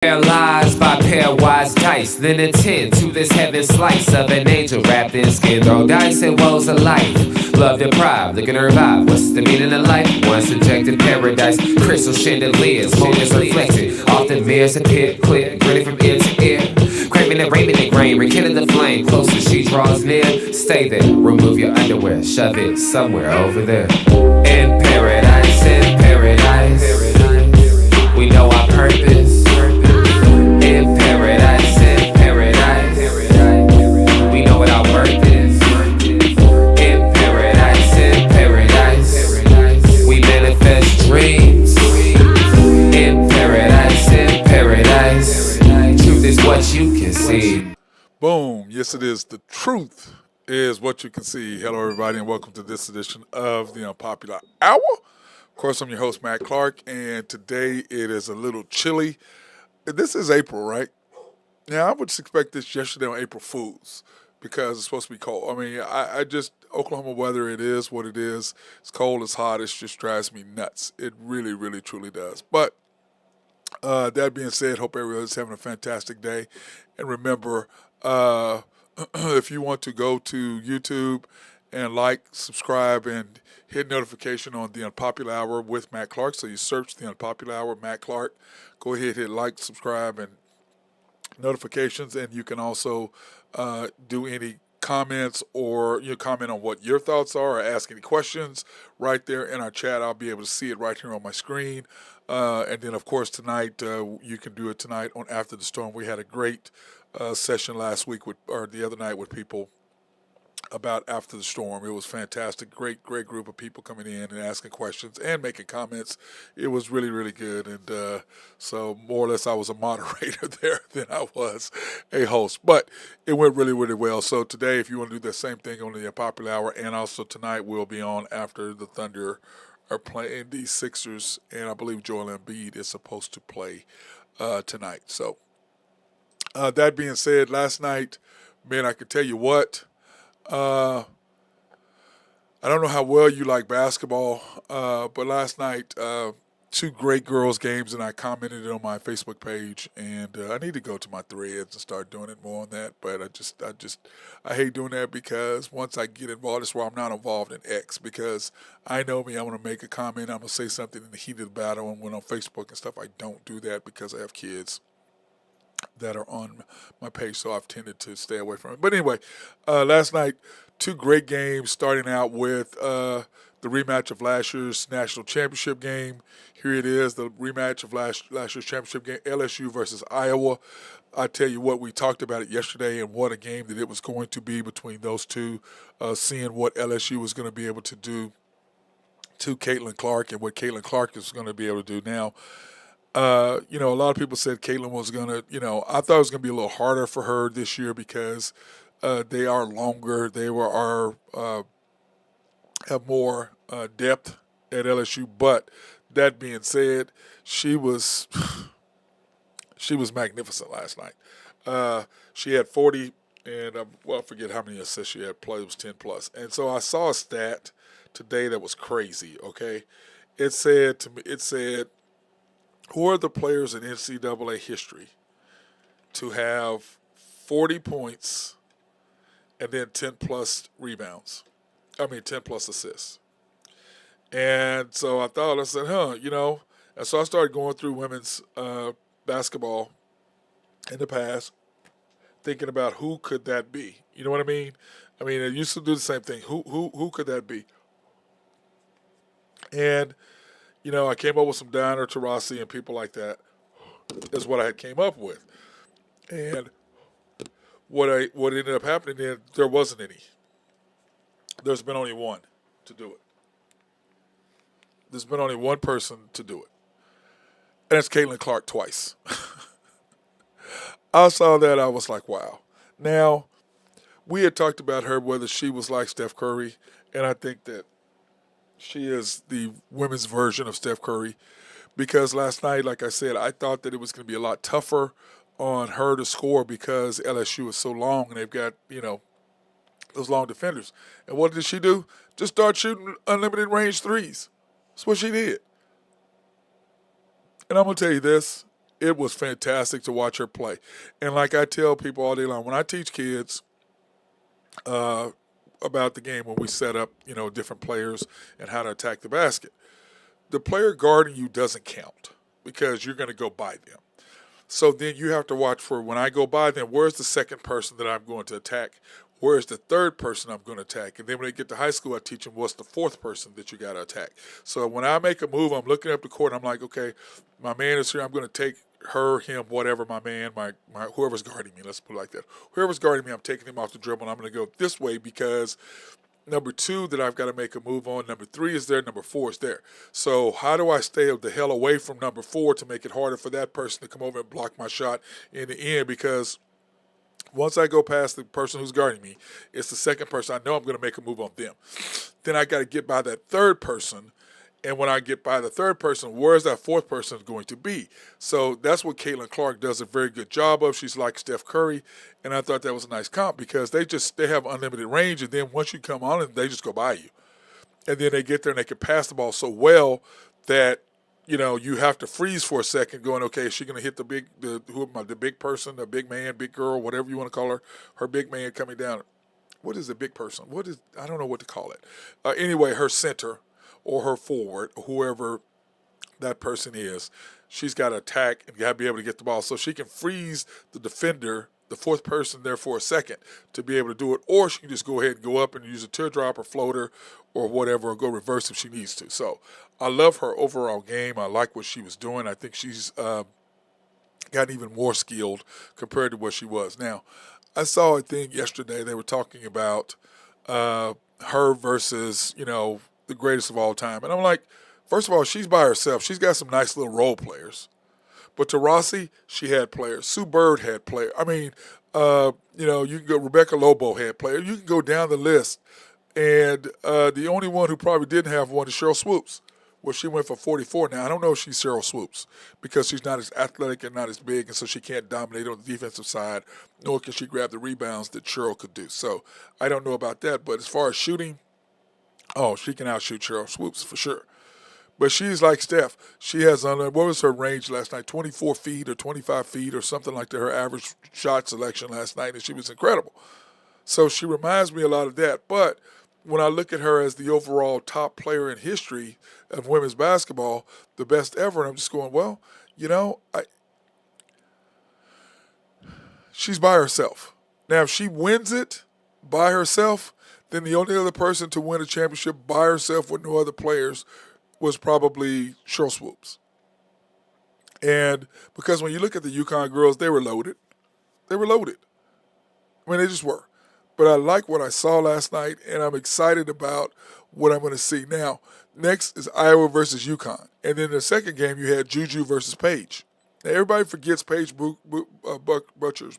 Paralyzed by pairwise dice, then attend to this heaven slice of an angel wrapped in skin. Throw dice and woes of life. Love deprived, looking to revive. What's the meaning of life? One subjective paradise. Crystal chandeliers, motives reflected. Often mirrors appear clear, grinning from ear to ear. Craving the raiment and grain, rekindle the flame. Closer she draws near. Stay there, remove your underwear, shove it somewhere over there. In paradise, we know our purpose. In paradise, we know what our worth is. In paradise, we manifest dreams. In paradise, truth is what you can see. Boom. Yes, it is. The truth is what you can see. Hello, everybody, and welcome to this edition of the Unpopular Hour. Of course, I'm your host, Matt Clark, and today it is a little chilly. This is April, right? Now, I would expect this yesterday on April Fools because it's supposed to be cold. I mean, I just, Oklahoma weather, it is what it is. It's cold, it's hot, it just drives me nuts. It really, really, truly does. But that being said, hope everyone's having a fantastic day. And remember, if you want to go to YouTube and like, subscribe, and hit notification on the Unpopular Hour with Matt Clark. So you search the Unpopular Hour, Matt Clark. Go ahead, hit like, subscribe, and notifications. And you can also do any comments or comment on what your thoughts are or ask any questions right there in our chat. I'll be able to see it right here on my screen. And then, of course, tonight, you can do it tonight on After the Storm. We had a great session last week or the other night with people about After the Storm. It was fantastic. Great group of people coming in and asking questions and making comments. It was really, really good. And so more or less I was a moderator there than I was a host. But it went really, really well. So today, if you want to do the same thing on the Popular Hour, and also tonight we'll be on after the Thunder are playing the Sixers, and I believe Joel Embiid is supposed to play tonight. So that being said, last night, man, I could tell you what, I don't know how well you like basketball, but last night, two great girls games, and I commented it on my Facebook page, and I need to go to my threads and start doing it more on that, but I hate doing that because once I get involved, that's why I'm not involved in X, because I know me, I'm going to make a comment, I'm going to say something in the heat of the battle, and when on Facebook and stuff, I don't do that because I have kids that are on my page, so I've tended to stay away from it. But anyway, last night, two great games, starting out with the rematch of last year's national championship game. Here it is, the rematch of last year's championship game, LSU versus Iowa. I tell you what, we talked about it yesterday, and what a game that it was going to be between those two, seeing what LSU was going to be able to do to Caitlin Clark and what Caitlin Clark is going to be able to do now. A lot of people said Caitlin was going to, I thought it was going to be a little harder for her this year because they are longer. They have more depth at LSU. But that being said, she was magnificent last night. She had 40, and I forget how many assists she had. Play was 10 plus. And so I saw a stat today that was crazy. Okay, it said, who are the players in NCAA history to have 40 points and then 10 plus rebounds? 10 plus assists. And so I said, and so I started going through women's basketball in the past, thinking about who could that be. You know what I mean? I used to do the same thing. Who could that be? And I came up with some Diana Taurasi and people like that is what I had came up with. And what ended up happening then, there wasn't any. There's been only one to do it. There's been only one person to do it. And it's Caitlin Clark twice. I saw that, I was like, wow. Now, we had talked about her, whether she was like Steph Curry, and I think that she is the women's version of Steph Curry, because last night, like I said, I thought that it was going to be a lot tougher on her to score because LSU is so long and they've got, those long defenders. And what did she do? Just start shooting unlimited range threes. That's what she did. And I'm going to tell you this, it was fantastic to watch her play. And like I tell people all day long, when I teach kids uh, about the game, when we set up, different players and how to attack the basket, the player guarding you doesn't count because you're going to go by them. So then you have to watch for when I go by them, where's the second person that I'm going to attack? Where's the third person I'm going to attack? And then when they get to high school, I teach them what's the fourth person that you got to attack. So when I make a move, I'm looking up the court. I'm like, okay, my man is here. I'm going to take her, him, whatever, my man, my whoever's guarding me. Let's put it like that. Whoever's guarding me, I'm taking him off the dribble. And I'm going to go this way because number 2 that I've got to make a move on. Number 3 is there. Number 4 is there. So how do I stay the hell away from number 4 to make it harder for that person to come over and block my shot in the end? Because once I go past the person who's guarding me, it's the second person. I know I'm going to make a move on them. Then I got to get by that third person. And when I get by the third person, where's that fourth person going to be? So that's what Caitlin Clark does a very good job of. She's like Steph Curry. And I thought that was a nice comp because they have unlimited range. And then once you come on, they just go by you. And then they get there and they can pass the ball so well that you have to freeze for a second going, okay, is she going to hit the big person, the big man, big girl, whatever you want to call her big man coming down. What is a big person? I don't know what to call it. Anyway, her center or her forward, whoever that person is, she's got to attack and got to be able to get the ball. So she can freeze the defender, the fourth person there for a second to be able to do it. Or she can just go ahead and go up and use a teardrop or floater or whatever, or go reverse if she needs to. So I love her overall game. I like what she was doing. I think she's gotten even more skilled compared to what she was. Now, I saw a thing yesterday. They were talking about her versus, the greatest of all time. And I'm like, first of all, she's by herself. She's got some nice little role players. But Taurasi, she had players. Sue Bird had players. I mean, you can go, Rebecca Lobo had players. You can go down the list. And the only one who probably didn't have one is Cheryl Swoops. Well, she went for 44. Now, I don't know if she's Cheryl Swoops because she's not as athletic and not as big, and so she can't dominate on the defensive side, nor can she grab the rebounds that Cheryl could do. So I don't know about that. But as far as shooting, she can outshoot Cheryl Swoops for sure. But she's like Steph. She has, what was her range last night? 24 feet or 25 feet or something like that, her average shot selection last night, and she was incredible. So she reminds me a lot of that. But when I look at her as the overall top player in history of women's basketball, the best ever, and I'm just going, well, she's by herself. Now, if she wins it by herself, then the only other person to win a championship by herself with no other players was probably Cheryl Swoops. And because when you look at the UConn girls, they were loaded. They were loaded. I mean, they just were. But I like what I saw last night, and I'm excited about what I'm going to see. Now, next is Iowa versus UConn. And then the second game, you had Juju versus Paige. Now, everybody forgets Paige Butcher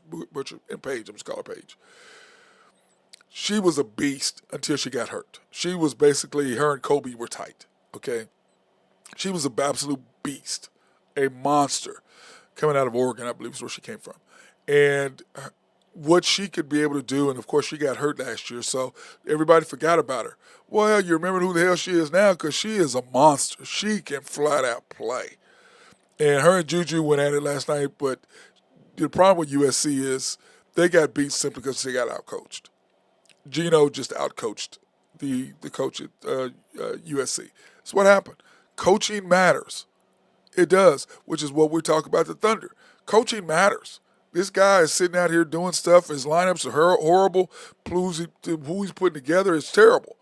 and Paige. I'm just calling her Paige. She was a beast until she got hurt. She was basically, her and Kobe were tight, okay? She was an absolute beast, a monster, coming out of Oregon, I believe is where she came from. And what she could be able to do, and of course she got hurt last year, so everybody forgot about her. Well, you remember who the hell she is now because she is a monster. She can flat out play. And her and Juju went at it last night, but the problem with USC is they got beat simply because they got outcoached. Gino just outcoached the coach at USC. That's what happened. Coaching matters. It does, which is what we talk about the Thunder. Coaching matters. This guy is sitting out here doing stuff. His lineups are horrible. Who he's putting together is terrible.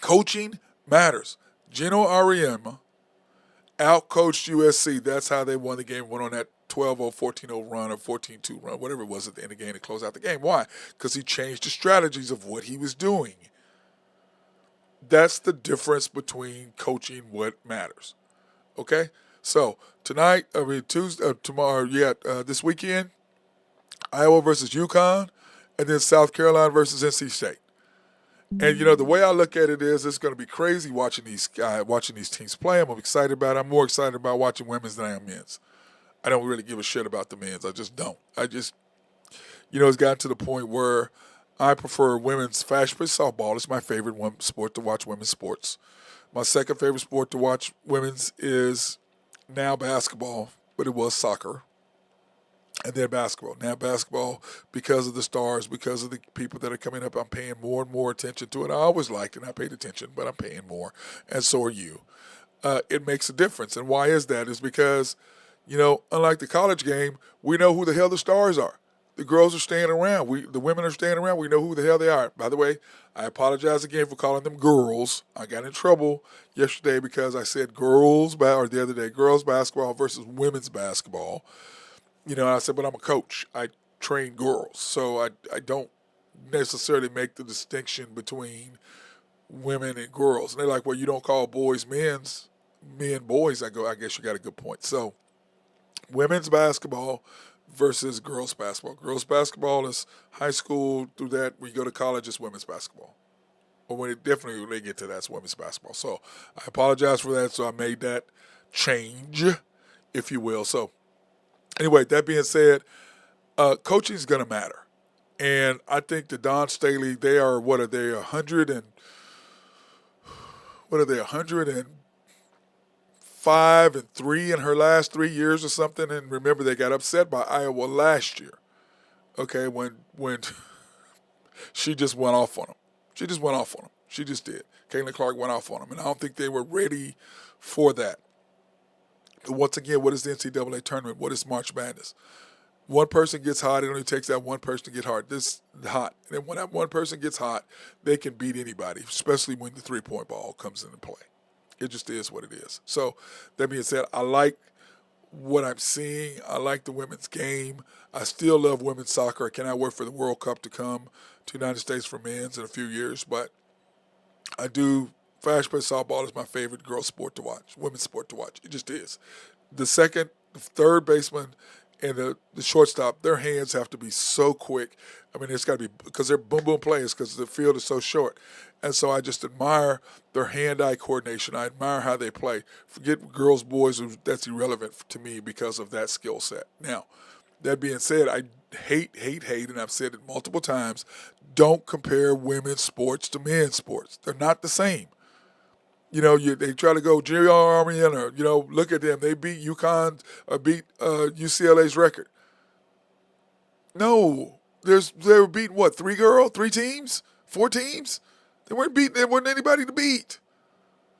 Coaching matters. Gino Auriemma outcoached USC. That's how they won the game, went on that 12-0, 14-0 run or 14-2 run, whatever it was at the end of the game to close out the game. Why? Because he changed the strategies of what he was doing. That's the difference between coaching what matters. Okay? So tonight, tomorrow, this weekend, Iowa versus UConn, and then South Carolina versus NC State. And the way I look at it is, it's going to be crazy watching these teams play. I'm excited about it. I'm more excited about watching women's than I am men's. I don't really give a shit about the men's. I just don't. It's gotten to the point where I prefer women's fast-paced softball. It's my favorite sport to watch, women's sports. My second favorite sport to watch women's is now basketball. but it was soccer, and then basketball. Now basketball, because of the stars, because of the people that are coming up, I'm paying more and more attention to it. I always liked it, and I paid attention, but I'm paying more, and so are you. It makes a difference, and why is that? Is because, unlike the college game, we know who the hell the stars are. The girls are staying around. The women are staying around. We know who the hell they are. By the way, I apologize again for calling them girls. I got in trouble yesterday because I said or the other day, girls basketball versus women's basketball. I said, but I'm a coach. I train girls. So I don't necessarily make the distinction between women and girls. And they're like, well, you don't call boys men boys. I go, I guess you got a good point. So women's basketball versus girls basketball. Girls basketball is high school through that. When you go to college, it's women's basketball. Or when they get to that, it's women's basketball. So I apologize for that. So I made that change, if you will. So anyway, that being said, coaching is going to matter. And I think the Don Staley, they are, what are they, 105-3 in her last 3 years or something. And remember, they got upset by Iowa last year. Okay, when she just went off on them. She just went off on them. She just did. Caitlin Clark went off on them. And I don't think they were ready for that. Once again, what is the NCAA tournament? What is March Madness? One person gets hot, it only takes that one person to get hot. And then when that one person gets hot, they can beat anybody, especially when the three-point ball comes into play. It just is what it is. So that being said, I like what I'm seeing. I like the women's game. I still love women's soccer. I cannot wait for the World Cup to come to the United States for men's in a few years. But I do. Fast paced softball is my favorite girls' sport to watch, women's sport to watch. It just is. The third baseman, and the shortstop, their hands have to be so quick. I mean, it's got to be because they're boom boom players because the field is so short. And so I just admire their hand-eye coordination. I admire how they play. Forget girls, boys, that's irrelevant to me because of that skill set. Now, that being said, I hate, and I've said it multiple times, don't compare women's sports to men's sports. They're not the same. They try to go Jerry Army or, look at them. They beat UConn or beat UCLA's record. No. They were beating, what, three teams? 4 teams? They weren't beating, there wasn't anybody to beat.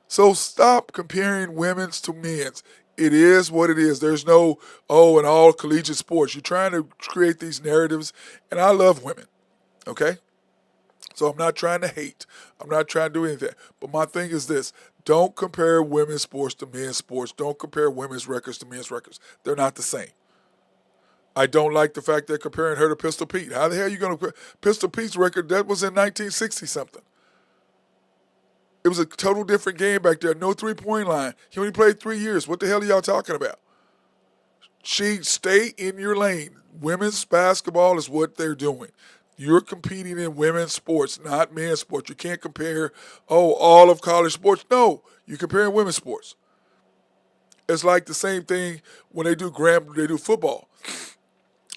So stop comparing women's to men's. It is what it is. There's no, in all collegiate sports. You're trying to create these narratives, and I love women, okay? So I'm not trying to hate. I'm not trying to do anything. But my thing is this. Don't compare women's sports to men's sports. Don't compare women's records to men's records. They're not the same. I don't like the fact they're comparing her to Pistol Pete. How the hell are you going to... Pistol Pete's record, that was in 1960-something. It was a total different game back there. No three-point line. He only played 3 years. What the hell are y'all talking about? Stay in your lane. Women's basketball is what they're doing. You're competing in women's sports, not men's sports. You can't compare, all of college sports. No, you're comparing women's sports. It's like the same thing when they do football.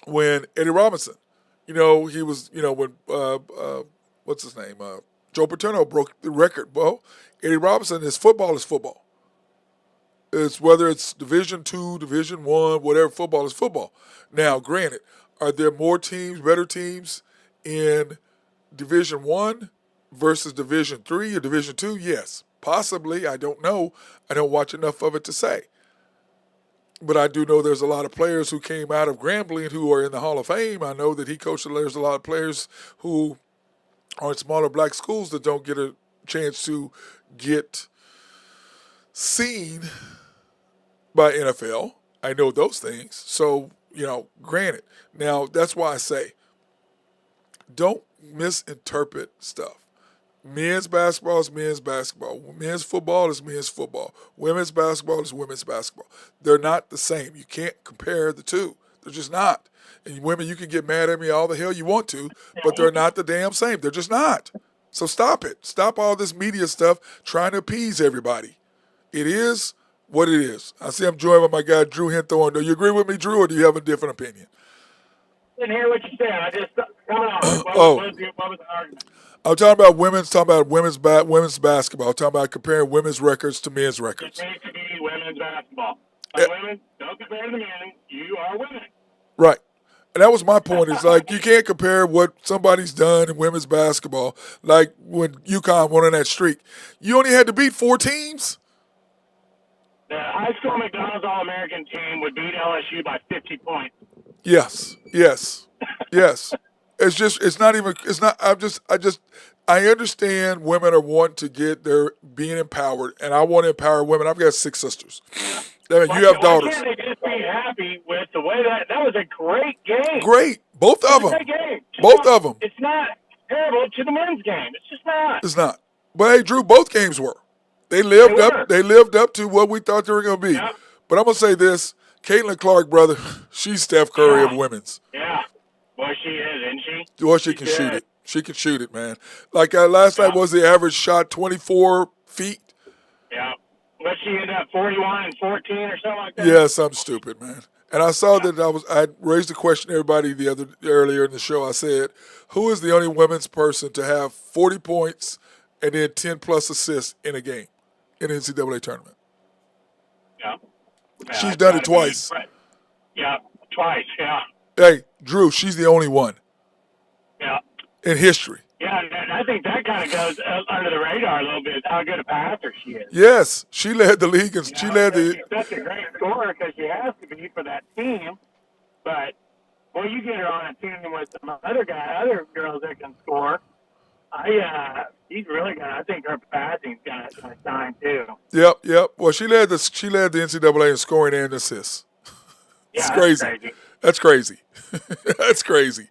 When Eddie Robinson, he was, when, what's his name? Joe Paterno broke the record. Well, Eddie Robinson, football is football. It's whether it's Division II, Division I, whatever, football is football. Now, granted, are there more teams, better teams in Division I versus Division III or Division II? Yes, possibly. I don't know. I don't watch enough of it to say. But I do know there's a lot of players who came out of Grambling who are in the Hall of Fame. I know that he coached. There's a lot of players who are in smaller black schools that don't get a chance to get seen by NFL. I know those things. So, granted. Now, that's why I say, don't misinterpret stuff. Men's basketball is men's basketball. Men's football is men's football. Women's basketball is women's basketball. They're not the same. You can't compare the two. They're just not. And women, you can get mad at me all the hell you want to, but they're not the damn same. They're just not. So stop it. Stop all this media stuff trying to appease everybody. It is what it is. I see I'm joined by my guy, Drew Hinthorn. Do you agree with me, Drew, or do you have a different opinion? I didn't hear what you said. I just come on. What was the argument? I'm talking about women's basketball. I'm talking about comparing women's records to men's records. It needs to be women's basketball. Like women, don't compare to the men. You are women. Right. And that was my point. Is like you can't compare what somebody's done in women's basketball. Like when UConn won on that streak, you only had to beat 4 teams. The high school McDonald's All-American team would beat LSU by 50 points. Yes. It's not even, I understand women are wanting to get their being empowered, and I want to empower women. I've got 6 sisters. I mean, you have daughters. Why can't they just be happy with the way that was a great game? Great. Both of them. Great game. Both of them. It's not terrible to the men's game. It's just not. It's not. But hey, Drew, both games were. They lived up to what we thought they were going to be. Yep. But I'm going to say this. Caitlin Clark, brother, she's Steph Curry of women's. Yeah. Boy, she is, isn't she? Boy, she can shoot it. She can shoot it, man. Like last night was the average shot 24 feet. Yeah. But she ended up 41 and 14 or something like that. Yeah, something stupid, man. And I saw that I raised the question to everybody earlier in the show. I said, who is the only women's person to have 40 points and then 10 plus assists in a game in the NCAA tournament? Yeah. She's done it twice. Yeah, twice, yeah. Hey, Drew, she's the only one. Yeah. In history. Yeah, and I think that kind of goes under the radar a little bit, how good a passer she is. Yes, she led the league. And she's such a great scorer because she has to be for that team. But, well, you get her on a team with some other girls that can score. She's really gonna. I think her passing's gonna shine too. Yep. Well, she led the NCAA in scoring and assists. Yeah, That's crazy. That's crazy.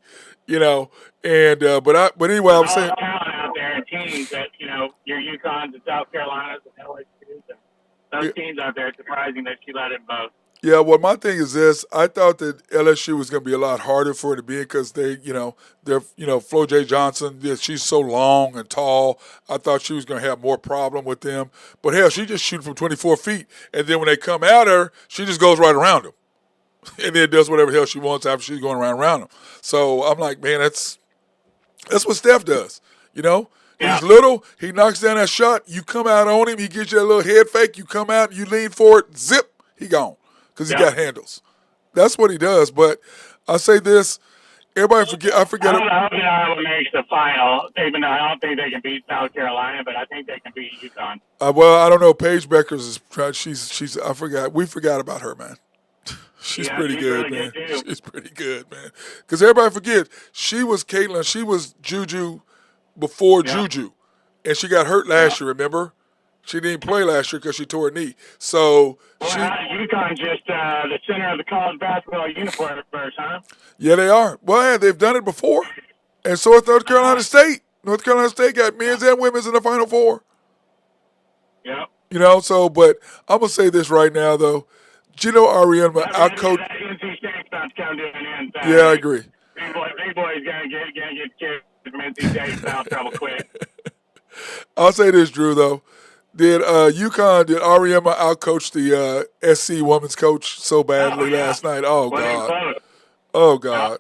You know, and but anyway, I'm saying talent out there and teams that your UConns and South Carolinas and LSU's and those teams out there. It's surprising that she led it both. Yeah, well, my thing is this. I thought that LSU was going to be a lot harder for her to be because they're Flo J. Johnson, she's so long and tall. I thought she was going to have more problem with them. But, hell, she just shoots from 24 feet. And then when they come at her, she just goes right around them. And then does whatever the hell she wants after she's going around them. So I'm like, man, that's what Steph does, Yeah. He's little. He knocks down that shot. You come out on him. He gives you a little head fake. You come out. You lean for it. Zip. He gone. Because he got handles. That's what he does. But I say this, everybody forget. I forget. I hope Iowa makes the final, even though I don't think they can beat South Carolina, but I think they can beat UConn. Well, I don't know. Paige Beckers is trying. She's. I forgot. We forgot about her, man. She's pretty good, man. She's pretty good, man. Because everybody forget she was Caitlin. She was Juju before Juju, and she got hurt last year. Remember? She didn't play last year because she tore her knee. So UConn just the center of the college basketball universe, huh? Yeah, they are. Well, they've done it before, and so is North Carolina State. North Carolina State got men's and women's in the Final Four. Yep. But I'm gonna say this right now, though. Gino Auriemma outcoached. NC State's about to come to an end. Yeah, I agree. Big boy's gonna get kicked from NC State out trouble quick. I'll say this, Drew, though. Did Auriemma outcoach the SC women's coach so badly last night? Oh, God. Oh, God.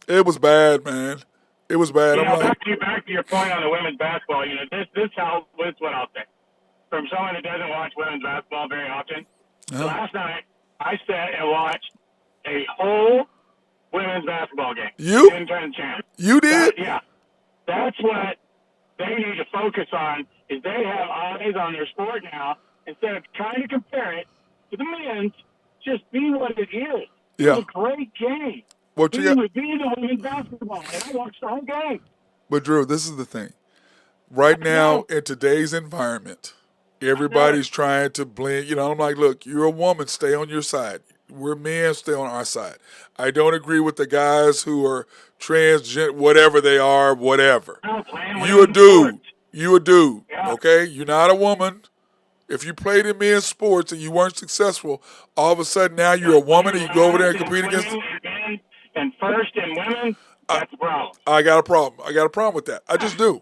It was bad, man. It was bad. Back to your point on the women's basketball, this is what I'll say. From someone that doesn't watch women's basketball very often, last night I sat and watched a whole women's basketball game. You? Champ. You did? Yeah. That's what they need to focus on. Is they have eyes on their sport now instead of trying to compare it to the men's. Just be what it is. Yeah. It's a great game. Be the women's basketball, and I watched the whole game. But Drew, this is the thing. Right now, in today's environment, everybody's trying to blend. I'm like, look, you're a woman, stay on your side. We're men, stay on our side. I don't agree with the guys who are transgender, whatever they are, whatever. You a dude. You a dude, okay? You're not a woman. If you played in men's sports and you weren't successful, all of a sudden now you're a woman and you go over there and compete against them. And first in women, that's a problem. I got a problem. I got a problem with that. I just do.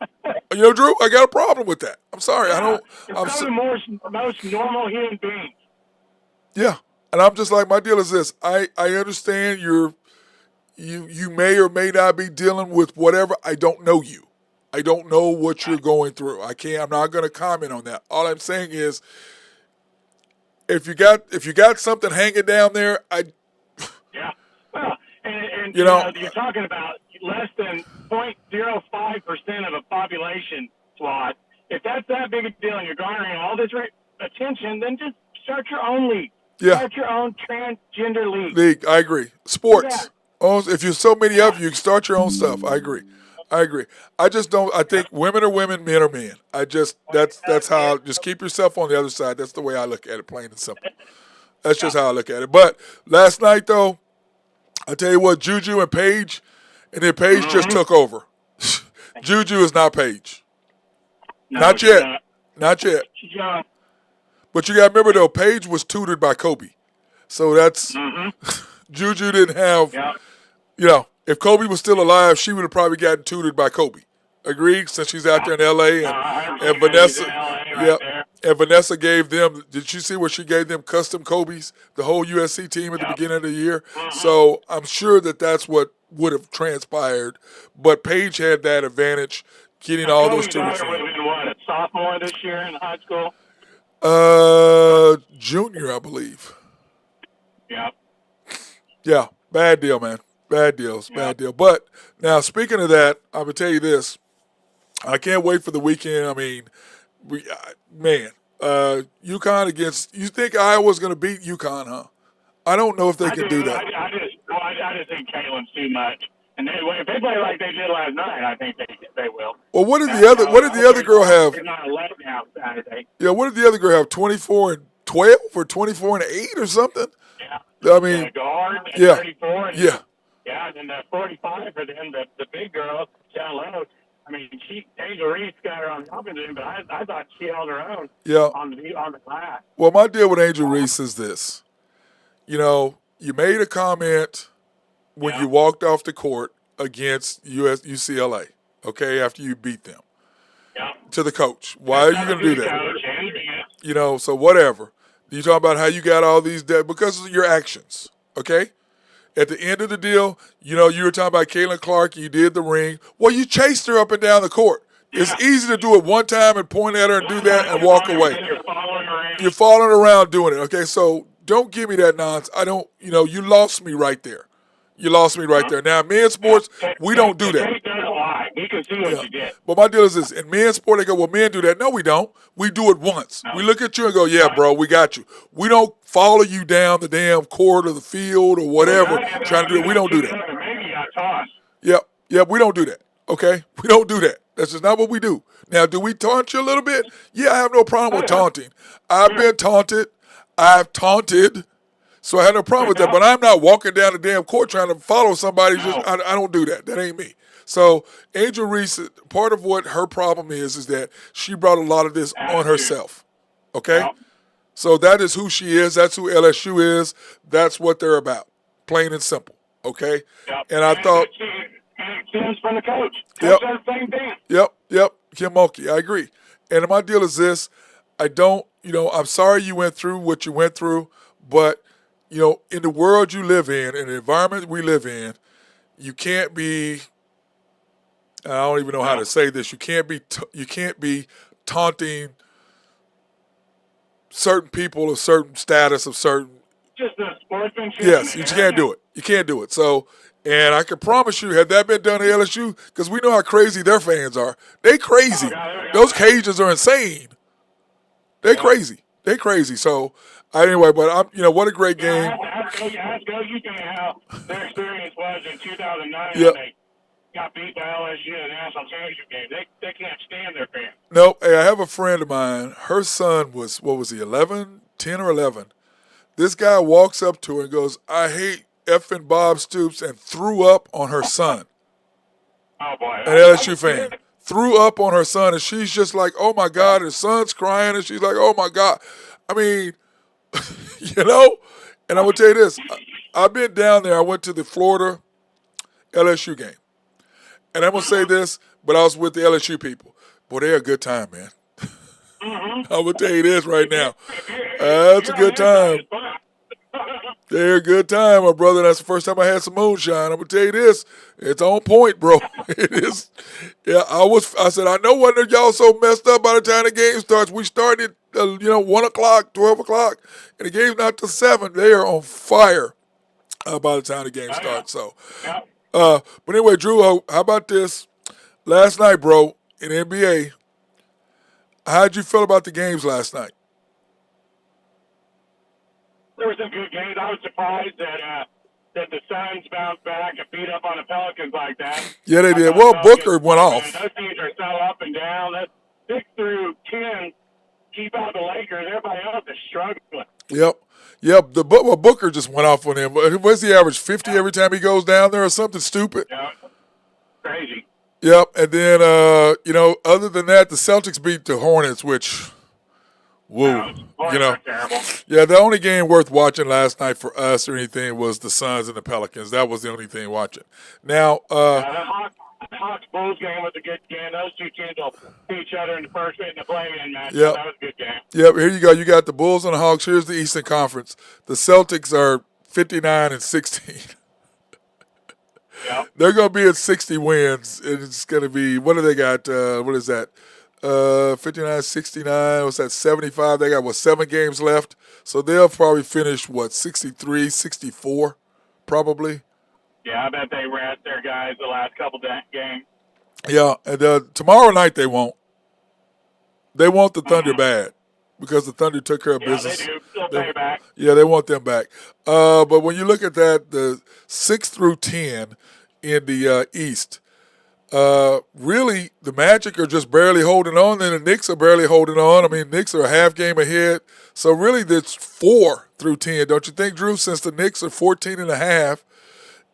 Drew, I got a problem with that. I'm sorry. It's the most normal human beings. Yeah. And I'm just like, my deal is this. I understand you may or may not be dealing with whatever. I don't know you. I don't know what you're going through. I'm not going to comment on that. All I'm saying is if you got something hanging down there, Yeah. Well, and you know, you're talking about less than 0.05% of a population swath. If that's that big a deal and you're garnering all this attention, then just start your own league. yeah, Start your own transgender league. league. I agree. Sports. Oh, if you're so many of you, you can start your own stuff. I agree. I agree. I just don't. I think women are women, men are men. That's how. Just keep yourself on the other side. That's the way I look at it, plain and simple. That's just how I look at it. But last night, though, I tell you what, Juju and Paige, and then Paige just took over. Juju is not Paige. No, Not she's yet. Not yet. She's young. But you got to remember, though, Paige was tutored by Kobe. So that's Juju didn't have, Yeah. you know, if Kobe was still alive, she would have probably gotten tutored by Kobe. Agreed? Since she's out there in L.A. and Vanessa, and Vanessa gave them. Did you see where she gave them custom Kobe's, the whole USC team at the beginning of the year? So I'm sure that's what would have transpired. But Paige had that advantage, getting all those tutors. Would have been what, a sophomore this year in high school? Junior, I believe. Yeah. Yeah, bad deal, man. Bad deals, bad deal. But now, speaking of that, I'm gonna tell you this. I can't wait for the weekend. I mean, UConn against. You think Iowa's gonna beat UConn, huh? I don't know if they can do that. I just think Caitlin's too much. And if they play like they did last night, I think they will. Well, what did the other girl have? They're not a letdown Saturday. Yeah, what did the other girl have? 24 and 12 or 24 and 8 or something? Yeah. I mean, guard and yeah, 34. And, yeah. Yeah, and then the 45 for them, the big girl down low. I mean, Angel Reese got her on top of him, but I thought she held her own. Yeah. On the glass. Well, my deal with Angel Reese is this. You know, you made a comment when you walked off the court against UCLA, okay, after you beat them. Yeah. To the coach. Why are you going to do that? Coach, you know, so whatever. You talk about how you got all these because of your actions, okay? At the end of the deal, you know, you were talking about Caitlin Clark, you did the ring. Well, you chased her up and down the court. Yeah. It's easy to do it one time and point at her and do that and walk away. You're following around doing it, okay? So don't give me that nonsense. You lost me right there. You lost me right there. Now, in men's sports, we don't do that. You can see what you did. But my deal is this. In men's sport, they go, well, men do that. No, we don't. We do it once. No. We look at you and go, yeah, bro, we got you. We don't follow you down the damn court or the field or whatever trying to do it. We don't do that. Maybe you got tossed. Yeah, we don't do that, okay? We don't do that. That's just not what we do. Now, do we taunt you a little bit? Yeah, I have no problem with taunting. I've been taunted. I've taunted. So I had no problem with that, but I'm not walking down the damn court trying to follow somebody. I don't do that. That ain't me. So Angel Reese, part of what her problem is that she brought a lot of this on herself. Okay? So that is who she is. That's who LSU is. That's what they're about. Plain and simple. Okay? And I thought. Kim's from the coach. Coach does the same thing. Yep. Kim Mulkey. I agree. And my deal is this. I'm sorry you went through what you went through, but in the world you live in the environment we live in, you can't be. I don't even know how to say this. You can't be taunting certain people of certain status of certain. Just a sportsmanship. Yes, you can't do it. You can't do it. So, and I can promise you, had that been done at LSU, because we know how crazy their fans are. They crazy. Those Cajuns are insane. They crazy. They crazy. So. Anyway, but what a great game. Ask OU how their experience was in 2009 when they got beat by LSU in the national championship game. They can't stand their fans. No, hey, I have a friend of mine. Her son was 11, 10 or 11. This guy walks up to her and goes, "I hate effing Bob Stoops," and threw up on her son. Oh boy, an LSU fan threw up on her son, and she's just like, "Oh my God!" Her son's crying, and she's like, "Oh my God!" I mean. And I'm going to tell you this. I've been down there. I went to the Florida LSU game. And I'm going to say this, but I was with the LSU people. Boy, they're a good time, man. I'm going to tell you this right now. That's a good time. They're a good time, my brother. That's the first time I had some moonshine. I'm gonna tell you this, it's on point, bro. It is. Yeah, I said, I know when y'all so messed up by the time the game starts. We started, 1 o'clock, 12 o'clock, and the game's not till 7. They are on fire by the time the game Oh, yeah. starts. So, Yeah. but anyway, Drew, how about this? Last night, bro, in NBA, how'd you feel about the games last night? There were some good games. I was surprised that the Suns bounced back and beat up on the Pelicans like that. Yeah, they I did. thought Well, Pelicans, Booker went man, off. those teams are so up and down. That 6 through 10 keep out the Lakers. Everybody else is struggling. Yep. Booker just went off on him. What's the average? 50 every time he goes down there or something stupid? Yeah, crazy. Yep. And then, other than that, the Celtics beat the Hornets, which, woo. Terrible. Yeah, the only game worth watching last night for us or anything was the Suns and the Pelicans. That was the only thing watching. Now, The Hawks Bulls game was a good game. Those two teams will see each other in the first and the play-in match. Yep. So that was a good game. Yep, here you go. You got the Bulls and the Hawks. Here's the Eastern Conference. The Celtics are 59-16. Yep. They're going to be at 60 wins. And it's going to be, what do they got? What is that? 59-69. What's that? 75. They got, 7 games left? So they'll probably finish, 63, 64, probably. Yeah, I bet they rest their guys the last couple games. Yeah, and tomorrow night they won't. They want the Thunder bad because the Thunder took care of business. They do. They'll pay back. Yeah, they want them back. But when you look at that, the 6 through 10 in the East, really the Magic are just barely holding on, and the Knicks are barely holding on. I mean, Knicks are a half game ahead. So really, it's 4 through 10. Don't you think, Drew? Since the Knicks are 14 and a half,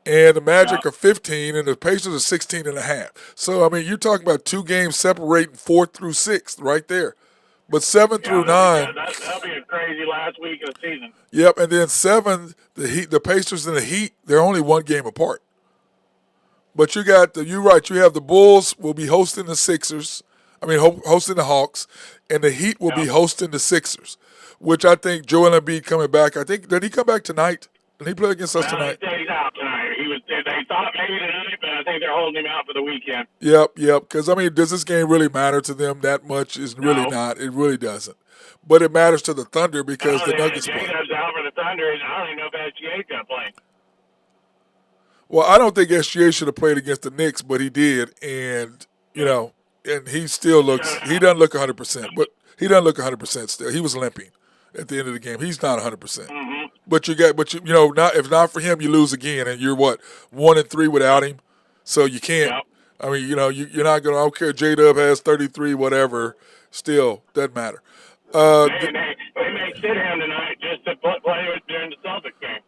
and the Magic are 15, and the Pacers are 16 and a half. So, I mean, you're talking about 2 games separating 4th through 6th right there. But 7 through 9. That'll be a crazy last week of the season. Yep, and then 7, the Pacers and the Heat, they're only 1 game apart. But you're right, you have the Bulls will be hosting the Sixers. I mean, hosting the Hawks, and the Heat will be hosting the Sixers, which I think Joel Embiid coming back. Did he come back tonight? Did he play against us tonight? He's out tonight. They thought maybe tonight, but I think they're holding him out for the weekend. Yep. Because, I mean, does this game really matter to them that much? It's really not. It really doesn't. But it matters to the Thunder because the Nuggets play. Jacob's out for the Thunder, and I don't even know if SGA's going to play. Well, I don't think SGA should have played against the Knicks, but he did. And, and he still looks – he doesn't look 100%. But he doesn't look 100% still. He was limping at the end of the game. He's not 100%. Mm-hmm. But not if not for him, you lose again, and you're 1-3 without him, so you can't. Yep. I mean, you're not gonna. I don't care. J-Dub has 33, whatever. Still, doesn't matter. They may sit him tonight just to play during the Celtics game.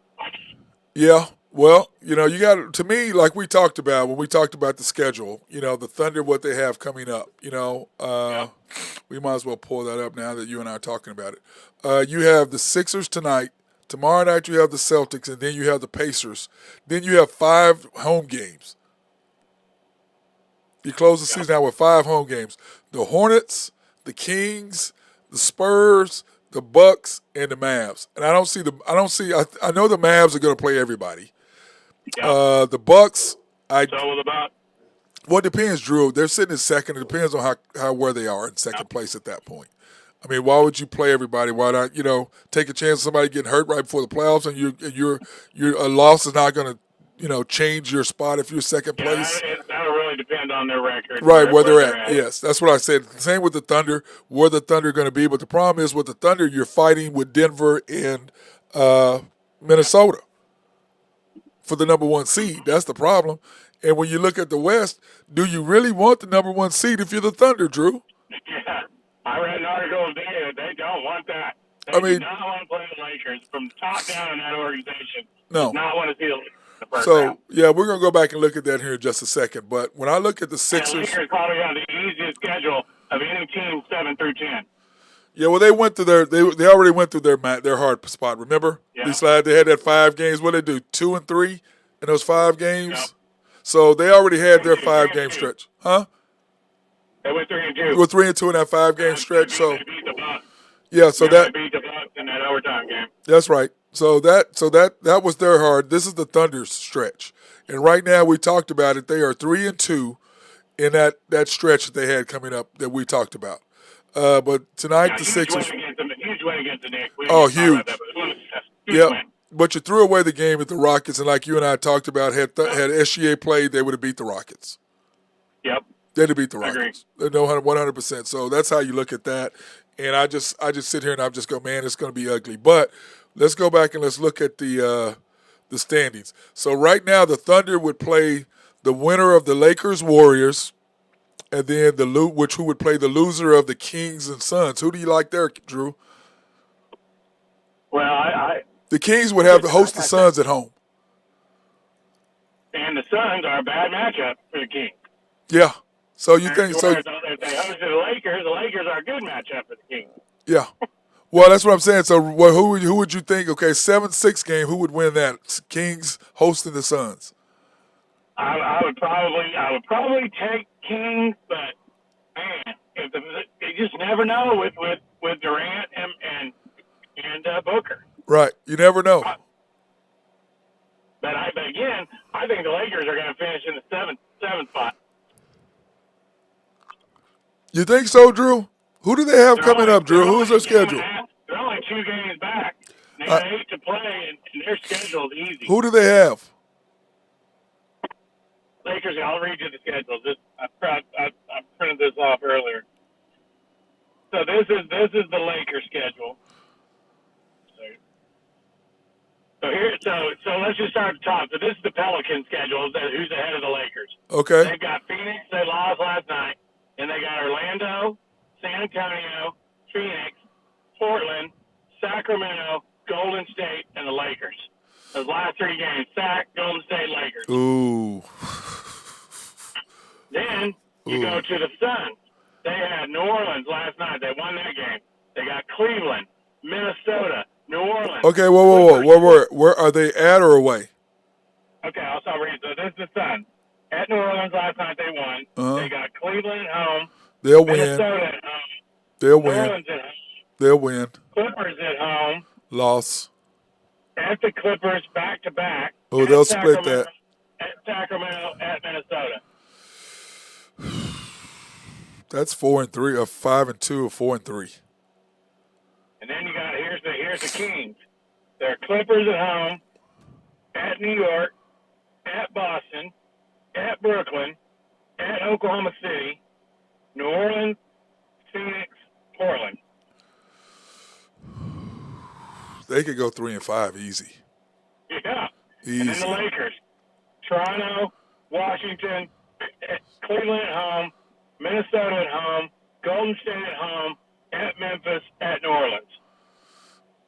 Yeah. Well, you got to me, like we talked about when we talked about the schedule. The Thunder, what they have coming up. We might as well pull that up now that you and I are talking about it. You have the Sixers tonight. Tomorrow night you have the Celtics, and then you have the Pacers. Then you have 5 home games. You close the season out with 5 home games. The Hornets, the Kings, the Spurs, the Bucks, and the Mavs. And I know the Mavs are going to play everybody. Yep. The Bucks, So will the Bucks. well, it depends, Drew. They're sitting in second. It depends on where they are in second place at that point. I mean, why would you play everybody? Why not, take a chance of somebody getting hurt right before the playoffs, and your a loss is not going to, change your spot if you're second place. That'll really depend on their record. Right, where they're at. Yes, that's what I said. Same with the Thunder, where the Thunder are going to be. But the problem is with the Thunder, you're fighting with Denver and Minnesota for the number 1 seed. That's the problem. And when you look at the West, do you really want the number 1 seed if you're the Thunder, Drew? Yeah. I read an article today that they don't want that. They do not want to play the Lakers from top down in that organization. No. Do not want to see the Lakers in the first So, round. yeah, we're going to go back and look at that here in just a second. But when I look at the The Sixers. Lakers probably have the easiest schedule of any team 7 through 10. Yeah, well, they went through they already went through their hard spot. Remember, Yeah. they had that 5 games. What did they do? 2 and 3 in those 5 games. Yep. So they already had their 5-game stretch, huh? They went 3 and 2. They were 3 and 2 in that 5-game stretch. So They beat the Bucks. yeah, so They that beat the Bucks in that overtime game. that's right. So that was their hard. This is the Thunder's stretch, and right now we talked about it. They are 3-2 in that stretch that they had coming up that we talked about. But tonight Yeah, the huge win Sixers. against them. Huge win against the Knicks. We Oh, didn't talk about that, huge. but it was a huge Yep. win. But you threw away the game at the Rockets, and like you and I talked about, had SGA played, they would have beat the Rockets. Yep. They'd have beat the Agree. Rockets. No, 100%. So that's how you look at that. And I just sit here and I just go, man, it's going to be ugly. But let's go back and let's look at the standings. So right now, the Thunder would play the winner of the Lakers Warriors, and then who would play the loser of the Kings and Suns. Who do you like there, Drew? Well, The Kings would have to host the Suns at home. and the Suns are a bad matchup for the Kings. Yeah. So you think so? Whereas if they hosted the Lakers are a good matchup for the Kings. Yeah. Well, that's what I'm saying. So who would you think? Okay, 7-6 game. Who would win that? Kings hosting the Suns. I would probably take Kings, but man, you just never know with Durant and Booker. Right. You never know. But again, I think the Lakers are going to finish in the seventh spot. You think so, Drew? Who do they have coming up, Drew? Who's their schedule? They're only 2 games back. They got 8 to play, and their schedule's easy. Who do they have? Lakers. I'll read you the schedule. I printed this off earlier. So this is the Lakers schedule. So let's just start at the top. So this is the Pelicans schedule. Who's ahead of the Lakers? Okay. They've got Phoenix. They lost last night, and they got Orlando, San Antonio, Phoenix, Portland, Sacramento, Golden State, and the Lakers. Those last 3 games: Sac, Golden State, Lakers. Ooh. Then you go to the Suns. They had New Orleans last night. They won that game. They got Cleveland, Minnesota, New Orleans. Okay, whoa. Where are they at or away? Okay, I'll start reading. So this is the Suns. At New Orleans last night, they won. Uh-huh. They got Cleveland at home. They'll Minnesota win. at home. They'll New win. Orleans at home. They'll win. Clippers at home. Loss. At the Clippers, back to back. Oh, they'll split that. At Sacramento, at Minnesota. That's 4-3, or 5-2, or 4-3. And then you got here's the Kings. They're Clippers at home, at New York, at Boston, at Brooklyn, at Oklahoma City, New Orleans, Phoenix, Portland. They could go 3-5 easy. Yeah. Easy. And then the Lakers. Toronto, Washington, Cleveland at home, Minnesota at home, Golden State at home, at Memphis, at New Orleans.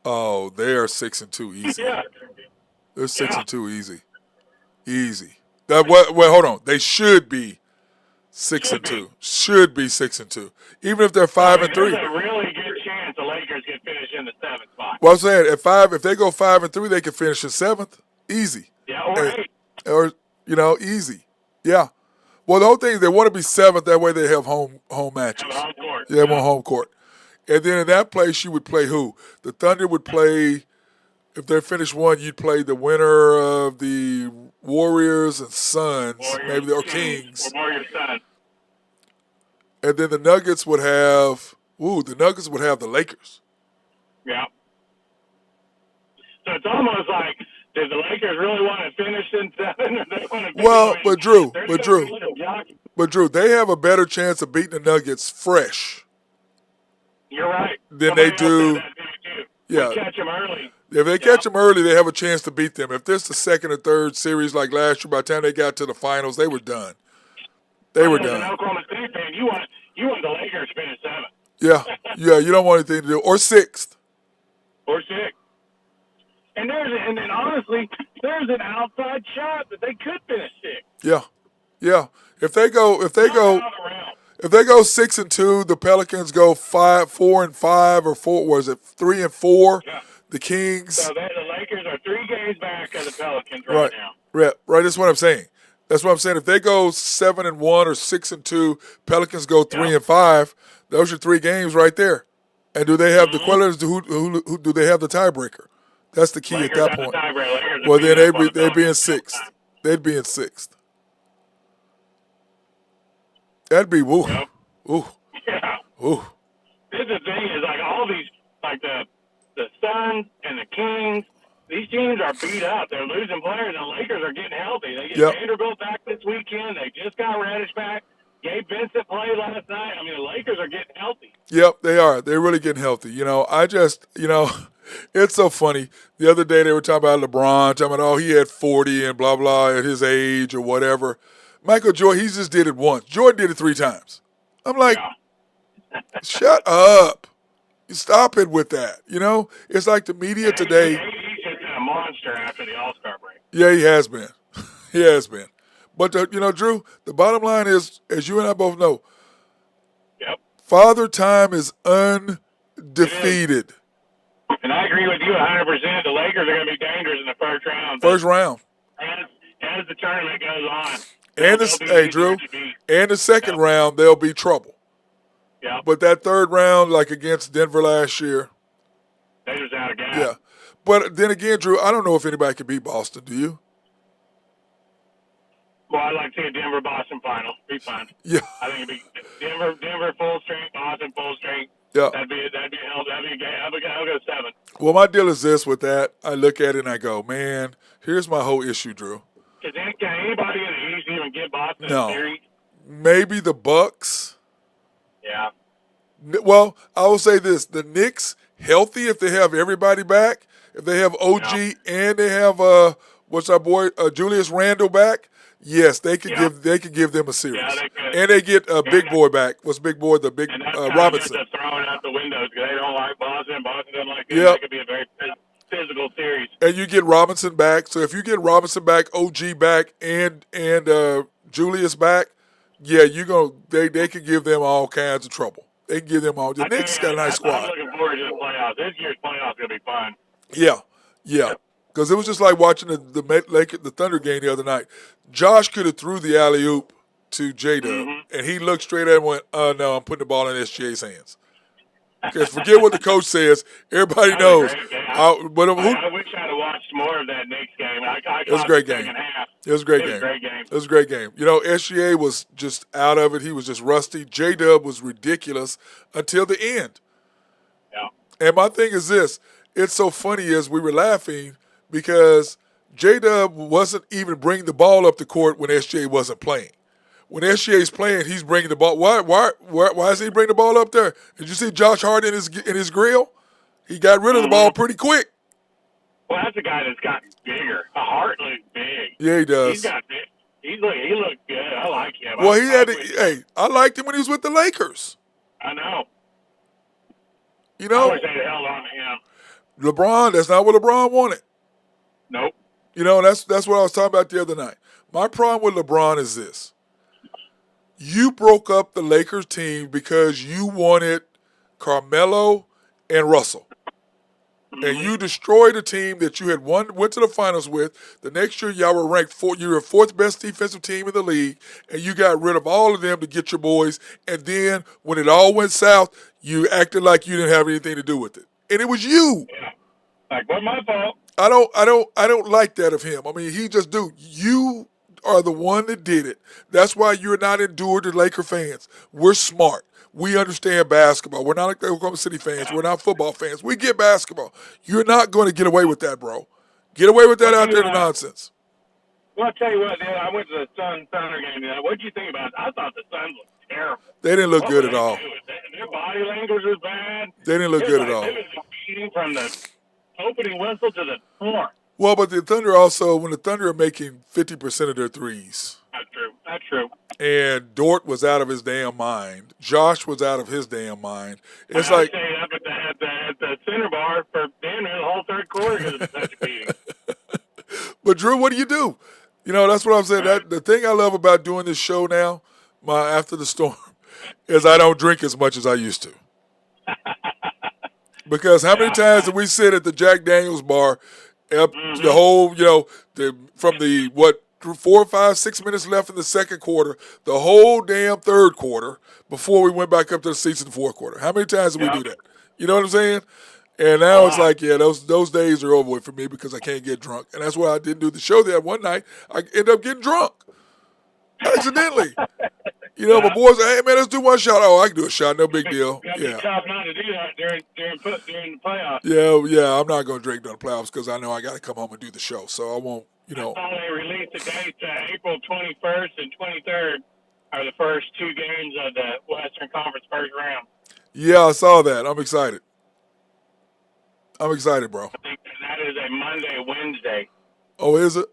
Oh, they are 6-2 easy. Yeah. They're 6-2 easy. Easy. Hold on. They should be 6-2. Should be 6-2. Even if they're 5-3. There's a really good chance the Lakers can finish in the 7th spot. Well, I'm saying if they go 5-3, they can finish in 7th. Easy. Yeah, or 8. Or easy. Yeah. Well, the whole thing is they want to be 7th. That way they have home matches. Home court. Yeah, on home court. And then in that place, you would play who? The Thunder would play, if they finish 1, you'd play the winner of the Warriors and Suns, or Kings. Or Warriors, Suns. And then the Nuggets would have, the Lakers. Yeah. So it's almost like, did the Lakers really want to finish in 7? Or they want to Well, but Drew, Drew, they have a better chance of beating the Nuggets fresh. You're right. Than they do. Yeah. Catch them early. If they catch them early, they have a chance to beat them. If this the second or third series like last year, by the time they got to the finals, they were done. They were done. As an Oklahoma State fan, you want the Lakers to finish 7th. Yeah, you don't want anything to do. Or 6th. Or 6th. And then honestly, there's an outside shot that they could finish 6th. Yeah. If they go 6-2, the Pelicans go 4-5 or 3-4. Yeah. The Kings. So the Lakers are 3 games back of the Pelicans right now. Right. That's what I'm saying. If they go 7-1 or 6-2, Pelicans go 3-5. Those are 3 games right there. And do they have the Quillers? Who do they have the tiebreaker? That's the key Lakers at that have the point. tiebreaker. Lakers Well, are then beating up on the they'd be in Pelicans all the sixth. time. They'd be in sixth. That'd be woo, Yep. ooh, Yeah. ooh. This is the thing is like all these like the Suns and the Kings. These teams are beat up. They're losing players, and the Lakers are getting healthy. They get Yep. Vanderbilt back this weekend. They just got Reddish back. Gabe Vincent played last night. I mean, the Lakers are getting healthy. Yep, they are. They're really getting healthy. It's so funny. The other day they were talking about LeBron, talking about, oh, he had 40 and blah, blah at his age or whatever. Michael Jordan, he just did it once. Jordan did it 3 times. I'm like, Yeah. shut up. Stop it with that. It's like the media And today. He's just been a monster after the All-Star break. Yeah, he has been. He has been. But, Drew, the bottom line is, as you and I both know, Yep. Father Time is undefeated. And I agree with you 100%. The Lakers are going to be dangerous in the first round. First round. As the tournament goes on. And Drew, and the second round, they'll be trouble. Yeah. But that third round, like against Denver last year. They just out of gas. Yeah. But then again, Drew, I don't know if anybody can beat Boston. Do you? Well, I'd like to see a Denver-Boston final. Be fun. Yeah. I think it'd be Denver full strength, Boston full strength. Yeah. That'd be a hell. That'd be a game. I'll go 7. Well, my deal is this with that. I look at it and I go, man, here's my whole issue, Drew. Can anybody in the East even get Boston No. a series? Maybe the Bucks. Yeah. Well, I will say this. The Knicks, healthy if they have everybody back, if they have OG and they have what's our boy Julius Randle back, yes, they could give them a series. Yeah, they could. And they get a big boy back. What's big boy? The big And that's Robinson. just throwing out the windows because they don't like Boston. Boston doesn't like them. Yep. It could be a very physical series. And you get Robinson back. So if you get Robinson back, OG back, and Julius back, yeah, they could give them all kinds of trouble. They can give them all. The Knicks got a nice squad. I'm looking forward to the playoffs. This year's playoffs going to be fun. Yeah. Because it was just like watching the Thunder game the other night. Josh could have threw the alley-oop to J-Dub, and he looked straight at it and went, no, I'm putting the ball in SGA's hands. Because forget what the coach says. Everybody knows. I wish I'd have watched more of that Knicks game. It was a great game. It was a great game. It was a great game. SGA was just out of it. He was just rusty. J-Dub was ridiculous until the end. Yeah. And my thing is this. It's so funny as we were laughing because J-Dub wasn't even bringing the ball up the court when SGA wasn't playing. When SGA's playing, he's bringing the ball. Why is he bringing the ball up there? Did you see Josh Hart in his grill? He got rid of the ball pretty quick. Well, that's a guy that's gotten bigger. Hart looks big. Yeah, he does. He's got big. He looked good. I like him. Well, I liked him when he was with the Lakers. I know. I wish they'd held on to him. LeBron, that's not what LeBron wanted. Nope. That's what I was talking about the other night. My problem with LeBron is this. You broke up the Lakers team because you wanted Carmelo and Russell. And you destroyed a team that you had went to the finals with. The next year, y'all were ranked you were fourth best defensive team in the league, and you got rid of all of them to get your boys. And then when it all went south, you acted like you didn't have anything to do with it, and it was you. Yeah. Like, what's my fault? I don't like that of him. I mean, you are the one that did it. That's why you're not endured to Laker fans. We're smart. We understand basketball. We're not like the Oklahoma City fans. We're not football fans. We get basketball. You're not going to get away with that, bro. Get away with that out there, the nonsense. Well, I'll tell you what, I went to the Thunder game. What did you think about it? I thought the Suns looked terrible. They didn't look good at all. Their body language was bad. They didn't look good at all. They was competing from the opening whistle to the floor. Well, but the Thunder also, when the Thunder are making 50% of their threes. That's true. And Dort was out of his damn mind. Josh was out of his damn mind. It's I like stayed up at the center bar for damn near the whole third quarter because of such a beating. But Drew, what do? That's what I'm saying. The thing I love about doing this show now, my After the Storm, is I don't drink as much as I used to. Because how many times did we sit at the Jack Daniels bar, the whole, from the 4, 5, 6 minutes left in the second quarter, the whole damn third quarter before we went back up to the seats in the fourth quarter. How many times did we do that? You know what I'm saying? And now it's Wow. like, yeah, those days are over with for me because I can't get drunk. And that's why I didn't do the show there one night. I ended up getting drunk accidentally. My Yeah. boys say, hey, man, let's do one shot. Oh, I can do a shot. No big deal. Gotta be Yeah. tough not to do that during the playoffs. Yeah. I'm not going to drink during the playoffs because I know I got to come home and do the show. So I won't, I saw they released the dates. April 21st and 23rd are the first two games of the Western Conference first round. Yeah, I saw that. I'm excited. I'm excited, bro. I think that is a Monday, Wednesday. Oh, is it?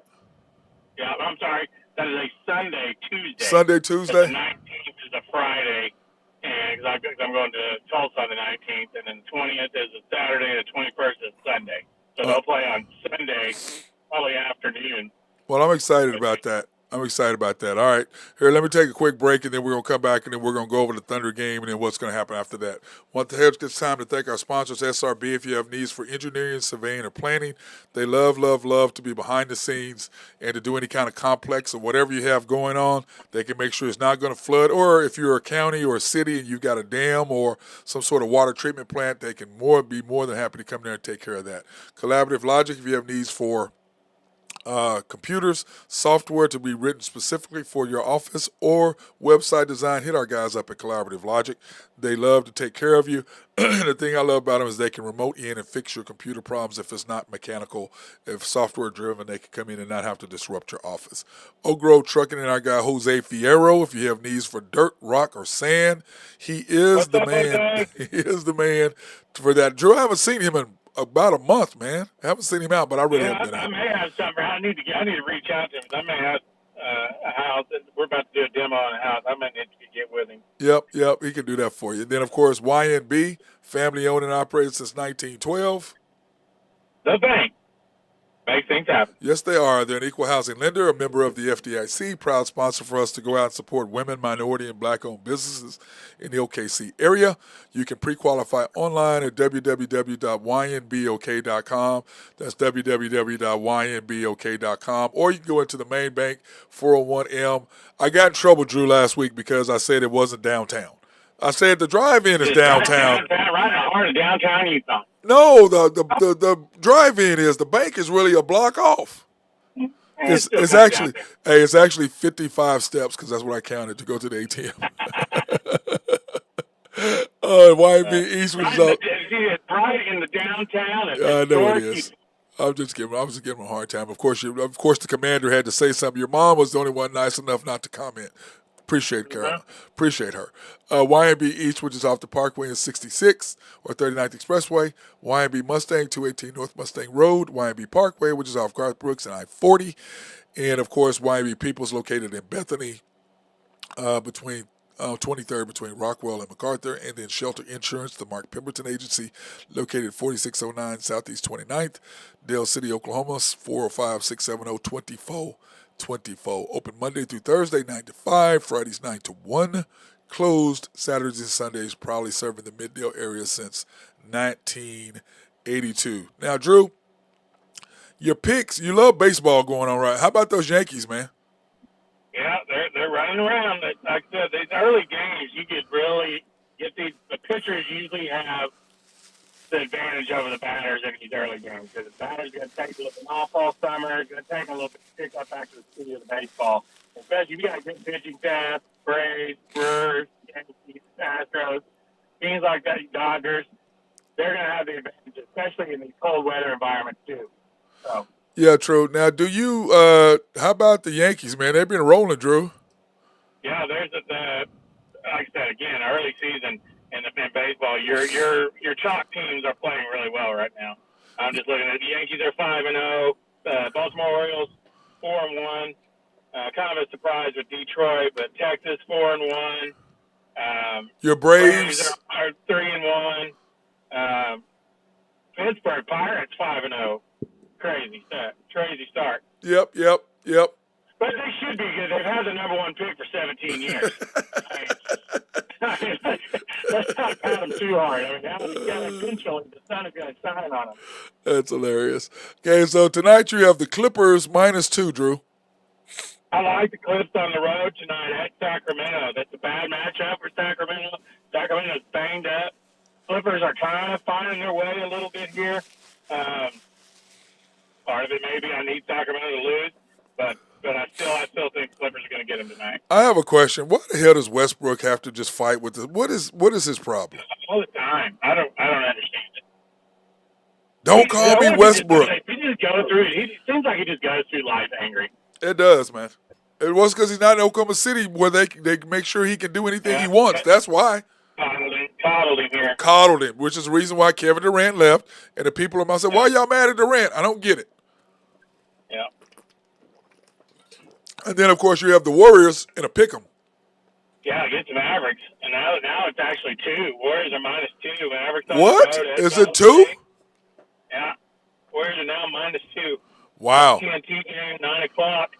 Yeah, I'm sorry. That is a Sunday, Tuesday. Sunday, The Tuesday? 19th is a Friday, and cause I'm going to Tulsa on the 19th, and then the 20th is a Saturday, and the 21st is Sunday. So they'll play on Sunday, probably afternoon. Well, I'm excited about that. I'm excited about that. All right. Here, let me take a quick break, and then we're going to come back, and then we're going to go over the Thunder game and then what's going to happen after that. Want to have it's time to thank our sponsors, SRB. If you have needs for engineering, surveying, or planning, they love to be behind the scenes and to do any kind of complex or whatever you have going on. They can make sure it's not going to flood. Or if you're a county or a city and you've got a dam or some sort of water treatment plant, they can be more than happy to come there and take care of that. Collaborative Logic, if you have needs for computers, software to be written specifically for your office or website design, hit our guys up at Collaborative Logic. They love to take care of you. The thing I love about them is they can remote in and fix your computer problems if it's not mechanical, if software driven, they can come in and not have to disrupt your office. Oak Grove Trucking and our guy Jose Fierro, if you have needs for dirt, rock, or sand, he is What's the up, man. Jose? He is the man for that. Drew, I haven't seen him in about a month, man. I haven't seen him out, but I really haven't been I out. may have something. I need to reach out to him. I may have a house. We're about to do a demo on a house. I might need to get with him. Yep, he can do that for you. And then, of course, YNB, family owned and operated since 1912. The bank. Make things happen. Yes, they are. They're an equal housing lender, a member of the FDIC, proud sponsor for us to go out and support women, minority, and black-owned businesses in the OKC area. You can pre-qualify online at www.ynbok.com. That's www.ynbok.com. Or you can go into the main bank, 401M. I got in trouble, Drew, last week because I said it wasn't downtown. I said the drive-in is downtown. Right in the heart of downtown Utah. No, the drive-in is. The bank is really a block off. It's actually 55 steps because that's what I counted to go to the ATM. YB East was up. It's right in the downtown. I know it is. I was just giving him a hard time. Of course, the commander had to say something. Your mom was the only one nice enough not to comment. Appreciate Carolyn. Appreciate her. YNB East, which is off the Parkway in 66 or 39th Expressway. YNB Mustang, 218 North Mustang Road. YNB Parkway, which is off Garth Brooks and I-40. And, of course, YNB Peoples located in Bethany between 23rd between Rockwell and MacArthur. And then Shelter Insurance, the Mark Pemberton Agency, located 4609 Southeast 29th. Dale City, Oklahoma, 405-670-2424. Open Monday through Thursday, 9 to 5, Fridays, 9 to 1. Closed Saturdays and Sundays, proudly serving the Middale area since 1982. Now, Drew, your picks, you love baseball going on, right? How about those Yankees, man? Yeah, they're running around. Like I said, these early games, you could really get the pitchers usually have the advantage over the batters in these early games because the batters going to take a little bit off all summer. It's going to take a little bit to pick up back to the speed of the baseball. Especially if you got a good pitching staff, Braves, Brewers, Yankees, Astros, teams like that, Dodgers, they're going to have the advantage, especially in these cold weather environments too. So. Yeah, true. Now, do you? How about the Yankees, man? They've been rolling, Drew. Yeah, there's like I said again, early season. In baseball, your chalk teams are playing really well right now. I'm just looking at the Yankees are 5-0, Baltimore Orioles 4-1. Kind of a surprise with Detroit, but Texas 4-1. Your Braves are 3-1. Pittsburgh Pirates 5-0. Crazy start. Yep. But they should be good. They've had the number one pick for 17 years. Let's not pat them too hard. I mean, eventually the sun is going to shine on them. That's hilarious. Okay, so tonight you have the Clippers -2, Drew. I like the Clips on the road tonight at Sacramento. That's a bad matchup for Sacramento. Sacramento's banged up. Clippers are trying to find their way a little bit here. Part of it maybe I need Sacramento to lose, but I still think Clippers are going to get them tonight. I have a question. Why the hell does Westbrook have to just fight with this? What is his problem? All the time. I don't understand it. Don't call me Westbrook. He just goes through. He seems like he just goes through life angry. It does, man. It was because he's not in Oklahoma City where they make sure he can do anything he wants. That's why. Coddled him here. Coddled him, which is the reason why Kevin Durant left. And the people of mine said, why y'all mad at Durant? I don't get it. Yeah. And then, of course, you have the Warriors in a pick'em. Yeah, against the Mavericks. And now it's actually 2. Warriors are -2. Mavericks on What? the road. Is it 2? Yeah. Warriors are now -2. Wow. TNT game, 9 o'clock.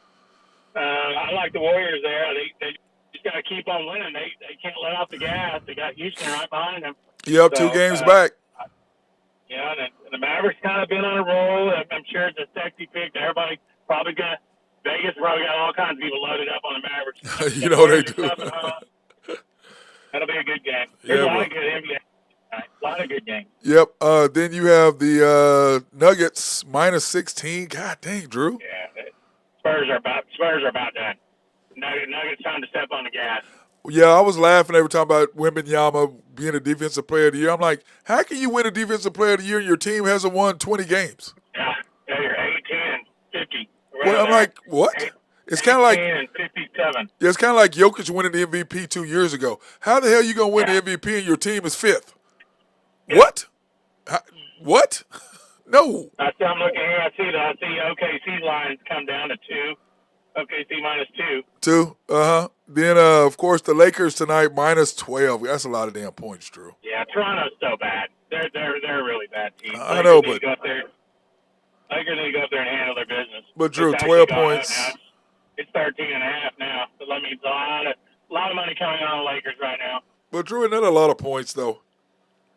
I like the Warriors there. They just got to keep on winning. They can't let off the gas. They got Houston right behind them. Yep, so, 2 games back. Yeah, and the Mavericks kind of been on a roll. I'm sure it's a sexy pick. Everybody probably got Vegas probably got all kinds of people loaded up on the Mavericks. You know they do. That'll be a good game. There's a lot of good NBA. A lot of good games. Yep. Then you have the Nuggets -16. God dang, Drew. Yeah. Spurs are about done. Nuggets time to step on the gas. Yeah, I was laughing every time about Wembanyama being a defensive player of the year. I'm like, how can you win a defensive player of the year and your team hasn't won 20 games? Yeah, you're 18 and 50. Well, I'm like, what? It's kind of like 57. Yeah, it's kind of like Jokic winning the MVP 2 years ago. How the hell are you gonna win the MVP and your team is 5th? Yeah. What? What? No. I'm looking here. I see OKC lines come down to 2. OKC -2. 2. Then of course the Lakers tonight -12. That's a lot of damn points, Drew. Yeah, Toronto's so bad. They're a really bad team. I know, but Lakers need to go up there and handle their business. But Drew, 12 points. It's 13.5 now. So that means a lot of money coming on the Lakers right now. But Drew, isn't that a lot of points though?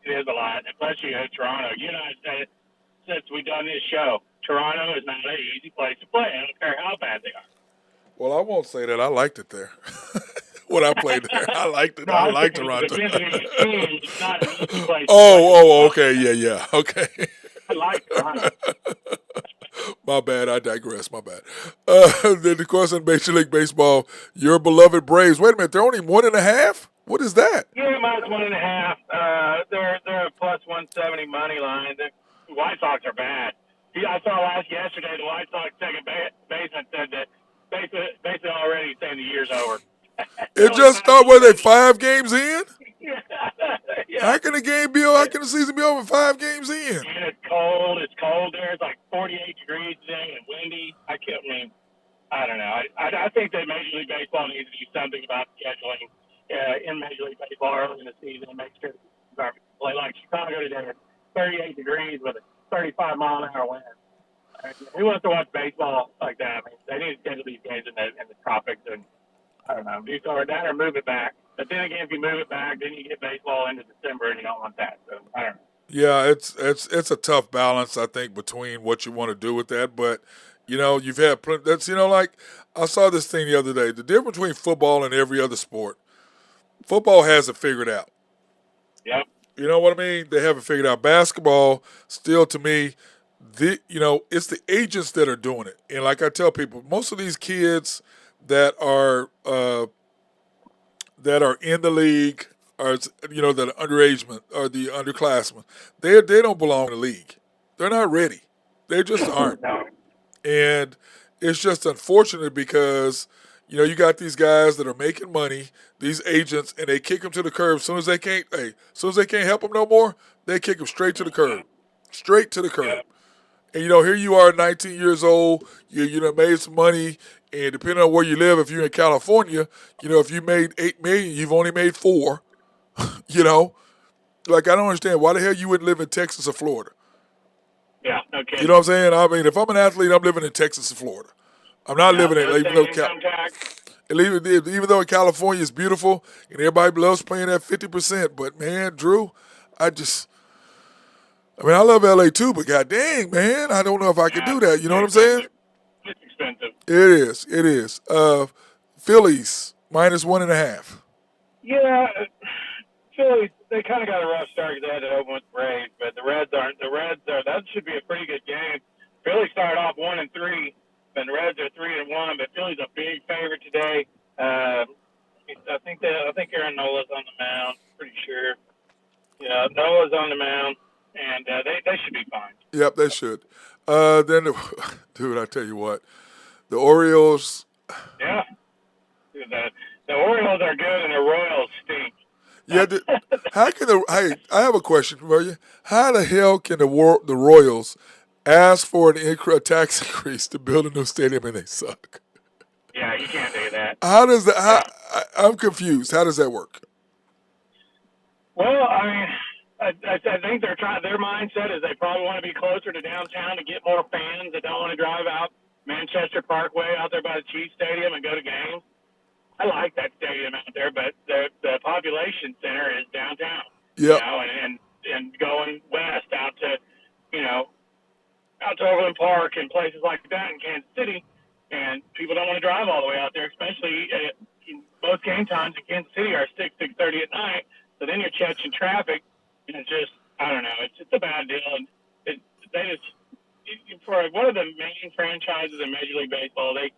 It is a lot, especially at Toronto. You know, since we've done this show, Toronto is not an easy place to play. I don't care how bad they are. Well, I won't say that. I liked it there. When I played there, I liked it. I liked Toronto. Okay, yeah, okay. I like Toronto. My bad. I digress. My bad. Then, of course, in Major League Baseball, your beloved Braves. Wait a minute. They're only 1.5? What is that? Yeah, -1.5. They're a +170 money line. The White Sox are bad. I saw yesterday the White Sox second baseman said that basically already saying the year's over. It just started. Were they 5 games in? Yeah. How can the season be over 5 games in? And it's cold. It's cold there. It's like 48 degrees today and windy. I don't know. I think that Major League Baseball needs to do something about scheduling in Major League Baseball early in the season and make sure garbage play like Chicago today. It's 38 degrees with a 35-mile-an-hour wind. Who wants to watch baseball like that? I mean, they need to schedule these games in the tropics and I don't know, do something like that or move it back. But then again, if you move it back, then you get baseball into December, and you don't want that. So I don't know. Yeah, it's a tough balance, I think, between what you want to do with that. But you've had that's like I saw this thing the other day. The difference between football and every other sport, football has it figured out. Yep. You know what I mean? They haven't figured out. Basketball, still to me, it's the agents that are doing it. And like I tell people, most of these kids that are in the league, or that are underage or the underclassmen, they don't belong in the league. They're not ready. They just aren't. And it's just unfortunate because you got these guys that are making money, these agents, and they kick them to the curb. As soon as they can't help them no more, they kick them straight to the curb, And here you are, 19 years old. You made some money, and depending on where you live, if you're in California, if you made $8 million, you've only made $4. Like I don't understand why the hell you wouldn't live in Texas or Florida. Yeah, no kidding. You know what I'm saying? I mean, if I'm an athlete, I'm living in Texas or Florida. I'm not living in even though California is beautiful and everybody loves playing at 50%. But man, Drew, I love LA too, but god dang, man, I don't know if I could do that. You know what I'm saying? It's expensive. It is. Phillies -1.5. Yeah, Phillies, they kind of got a rough start because they had to open with the Braves, but the Reds aren't. The Reds are. That should be a pretty good game. Philly started off 1-3, and the Reds are 3-1. But Philly's a big favorite today. I think Aaron Nola's on the mound. Pretty sure. Yeah, Nola's on the mound, and they should be fine. Yep, they should. Dude, I tell you what, the Orioles. Yeah, the Orioles are good, and the Royals stink. Yeah, how can hey, I have a question for you. How the hell can the Royals ask for a tax increase to build a new stadium and they suck? Yeah, you can't do that. How does that? I'm confused. How does that work? Well, I mean, I think they're trying. Their mindset is they probably want to be closer to downtown to get more fans that don't want to drive out Manchester Parkway out there by the Chiefs Stadium and go to games. I like that stadium out there, but the population center is downtown. Yeah. You know, and going west out to, out to Overland Park and places like that in Kansas City, and people don't want to drive all the way out there, especially most game times in Kansas City are 6:30 at night. So then you're catching traffic, and it's just, I don't know, it's just a bad deal. And for one of the main franchises in Major League Baseball, they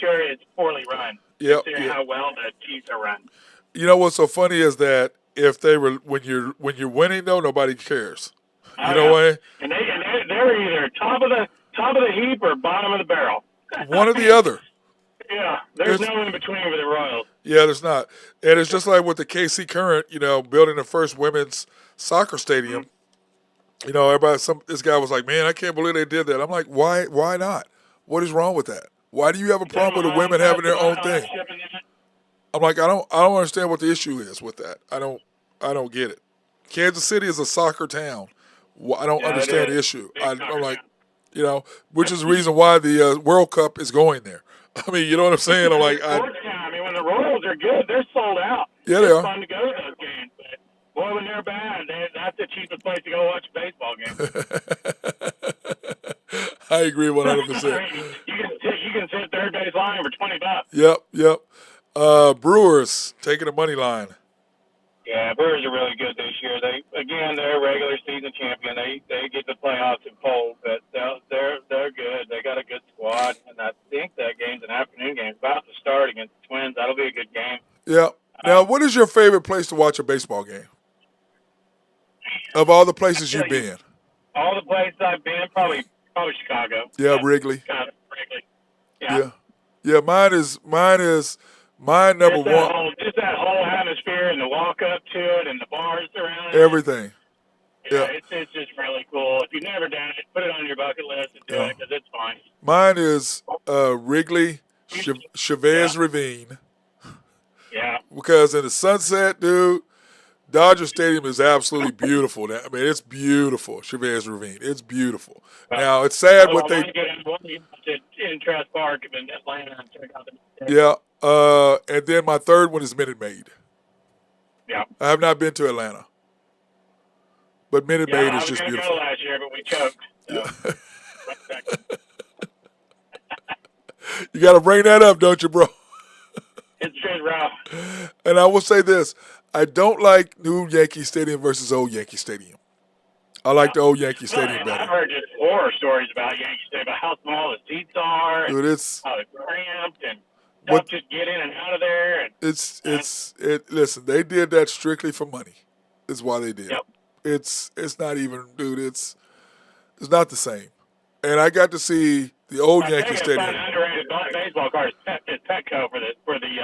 sure it's poorly run. Yep. Considering how well the Chiefs are run. You know what's so funny is that if they were when you're winning though, nobody cares. You know what? And they're either top of the heap or bottom of the barrel. One or the other. Yeah, there's no in between with the Royals. Yeah, there's not. And it's just like with the KC Current, building the first women's soccer stadium. Mm-hmm. This guy was like, man, I can't believe they did that. I'm like, why not? What is wrong with that? Why do you have a problem with the women having their own thing? I'm like, I don't understand what the issue is with that. I don't get it. Kansas City is a soccer town. I don't understand the issue. I'm like, which is the reason why the World Cup is going there. I mean, you know what I'm saying? I'm like, I mean, when the Royals are good, they're sold out. Yeah, they are. It's fun to go to those games. But boy, when they're bad, that's the cheapest place to go watch a baseball game. I agree 100%. You can sit third base line for $20. Yep. Brewers taking the money line. Yeah, Brewers are really good this year. They're a regular season champion. They get the playoffs in Pole, but they're good. They got a good squad, and I think that game's an afternoon game. It's about to start against the Twins. That'll be a good game. Yeah. Now, what is your favorite place to watch a baseball game? Of all the places you've been. All the places I've been, probably Chicago. Yeah, Wrigley. Wrigley. Yeah. Yeah, mine number one. Just that whole atmosphere and the walk up to it and the bars around it. Everything. Yeah. It's just really cool. If you've never done it, put it on your bucket list and do it because it's fun. Mine is Wrigley, Chavez Ravine. Yeah. Because in the sunset, dude, Dodger Stadium is absolutely beautiful. I mean, it's beautiful, Chavez Ravine. It's beautiful. Now, it's sad what they... in Trask Park in Atlanta and check out the... Yeah. And then my third one is Minute Maid. Yeah. I have not been to Atlanta. But Minute Maid is just beautiful. I was going to go last year, but we choked. So. You got to bring that up, don't you, bro? It's just rough. And I will say this. I don't like new Yankee Stadium versus old Yankee Stadium. I like the old Yankee Stadium better. I've heard just horror stories about Yankee Stadium, about how small the seats are, dude, how it's cramped, and stuff just get in and out of there. And, listen, they did that strictly for money. Is why they did. Yep. It's not even, dude. It's not the same. And I got to see the old Yankee Stadium. An underrated baseball card is Petco for the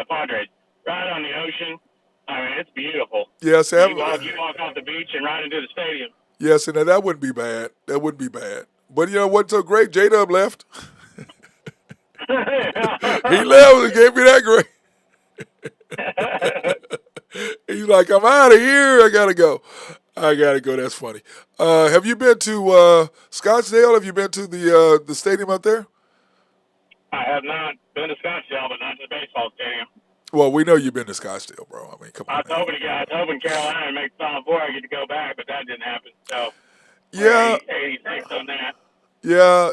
Padres, right on the ocean. I mean, it's beautiful. Yes, you walk off the beach and right into the stadium. Yes, and that wouldn't be bad. That wouldn't be bad. But you know what's so great? J-Dub left. He left and gave me that great. He's like, I'm out of here. I gotta go. That's funny. Have you been to Scottsdale? Have you been to the stadium out there? I have not been to Scottsdale, but not to the baseball stadium. Well, we know you've been to Scottsdale, bro. I mean, come on. I was hoping Carolina would make the Final Four. I get to go back, but that didn't happen. So, yeah, 86 on that. Yeah,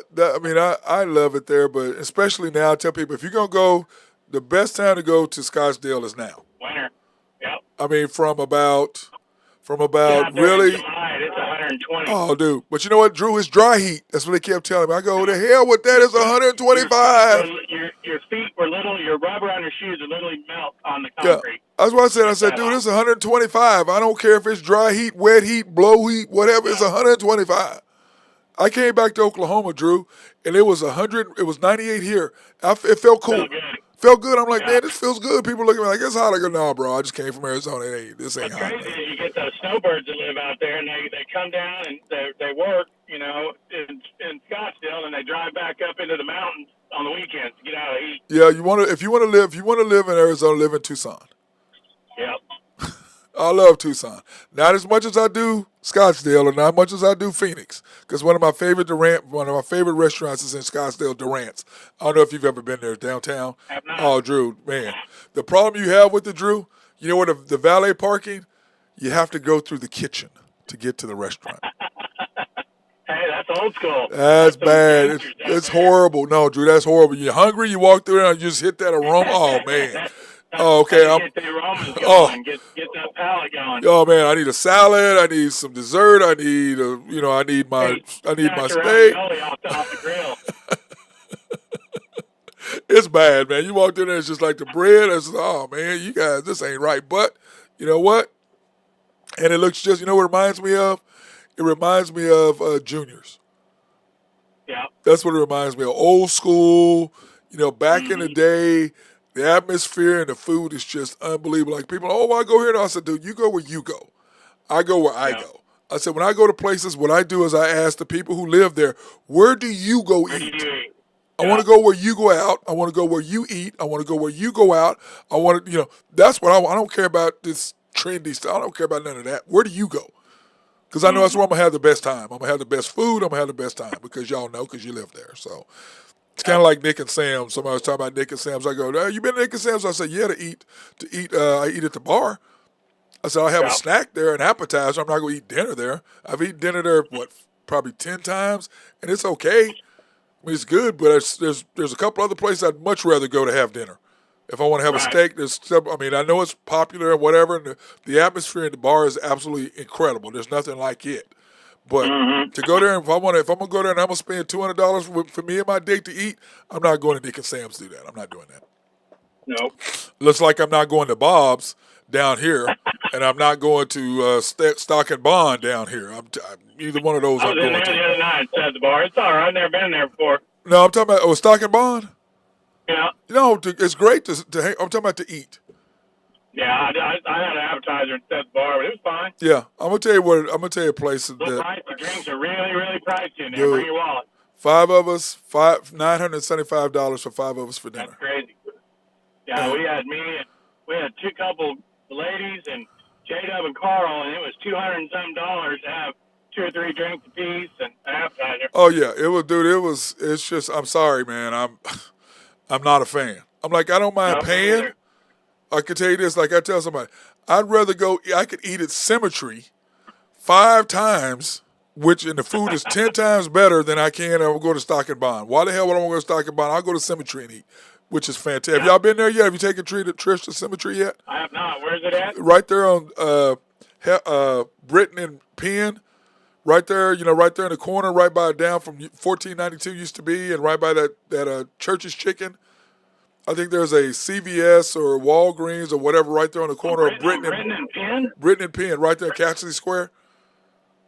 I love it there, but especially now, I tell people if you're gonna go, the best time to go to Scottsdale is now. Winter. Yep. I mean, from about from Get about out there in really. July, it's 120. Oh, dude. But you know what, Drew? It's dry heat. That's what they kept telling me. I go, the hell with that. It's 125. Your feet were little. Your rubber on your shoes would literally melt on the Yeah. concrete. That's what I said. I It's said, that dude, hot. it's 125. I don't care if it's dry heat, wet heat, blow heat, whatever. It's 125. I came back to Oklahoma, Drew, and it was 100. It was 98 here. It felt cool. Felt good. Felt good. I'm like, Yeah. man, this feels good. People look at me like, it's hot. I go, nah, bro. I just came from Arizona. This ain't What's hot, crazy man. is you get those snowbirds that live out there, and they come down and they work, in Scottsdale, and they drive back up into the mountains on the weekends to get out of the heat. Yeah, if you want to live in Arizona, live in Tucson. Yep. I love Tucson. Not as much as I do Scottsdale, or not as much as I do Phoenix. Because one of my favorite restaurants is in Scottsdale, Durant's. I don't know if you've ever been there downtown. Have not. Oh, Drew, man, the problem you have with Drew, you know what? The valet parking, you have to go through the kitchen to get to the restaurant. Hey, that's old school. That's bad. gangsters out It's there. horrible. No, Drew, that's horrible. You're hungry, you walk through there and you just hit that aroma. Oh, man. Oh, okay. Get the aromas going. Get that palate going. Oh man, I need a salad. I need some dessert. I need my steak. Off the grill. It's bad, man. You walk in there, it's just like the bread. It's oh man, you guys, this ain't right. But you know what? And it looks just, you know what it reminds me of? It reminds me of Juniors. Yeah. That's what it reminds me of. Old school. Back in the day. The atmosphere and the food is just unbelievable. Like people, oh, I go here. And I said, dude, you go where you go. I go where I go. I said, when I go to places, what I do is I ask the people who live there, where do you go eat? I want to go where you go out. I want to go where you eat. I want to go where you go out. I want to, that's what I want. I don't care about this trendy stuff. I don't care about none of that. Where do you go? Because I know that's where I'm going to have the best time. I'm going to have the best food. I'm going to have the best time because y'all know because you live there. So it's kind of like Nick and Sam's. Somebody was talking about Nick and Sam's. I go, oh, you been to Nick and Sam's? I said, yeah, to eat. I eat at the bar. I said, I have a snack there, an appetizer. I'm not going to eat dinner there. I've eaten dinner there, probably 10 times, and it's okay. I mean, it's good, but there's a couple other places I'd much rather go to have dinner. If I want to have a steak, I know it's popular and whatever, and the atmosphere in the bar is absolutely incredible. There's nothing like it. But to go there, if I'm gonna go there and I'm gonna spend $200 for me and my date to eat, I'm not going to Nick and Sam's to do that. I'm not doing that. Nope. Looks like I'm not going to Bob's down here, and I'm not going to Stock and Bond down here. I'm either one of those. I was in there the other night at the bar. It's all right. I've never been there before. No, I'm talking about Stock and Bond. Yeah. No, it's great to hang. I'm talking about to eat. Yeah, I had an appetizer instead of the bar, but it was fine. Yeah, I'm gonna tell you a place that The drinks are really, really pricey in there. Dude, Bring your wallet. $5 of us, $975 for 5 of us for dinner. That's crazy. Yeah, we had two couple ladies and J-Dub and Carl, and it was $200 and some to have 2 or 3 drinks apiece and an appetizer. Oh yeah, it was, dude. It's just. I'm sorry, man. I'm not a fan. I'm like, I don't mind paying. Either. I can tell you this, like I tell somebody, I'd rather go. I could eat at Symmetry 5 times, and the food is 10 times better than I can. I will go to Stock and Bond. Why the hell would I want to go to Stock and Bond? I'll go to Symmetry and eat, which is fantastic. Have y'all been there yet? Have you taken Trish to Symmetry yet? I have not. Where's it at? Right there on Britton and Penn. Right there, right there in the corner, right by down from 1492 used to be, and right by that Church's Chicken. I think there's a CVS or Walgreens or whatever right there on the corner of Britton and Penn? Britton and Penn, right there at Cassidy Square.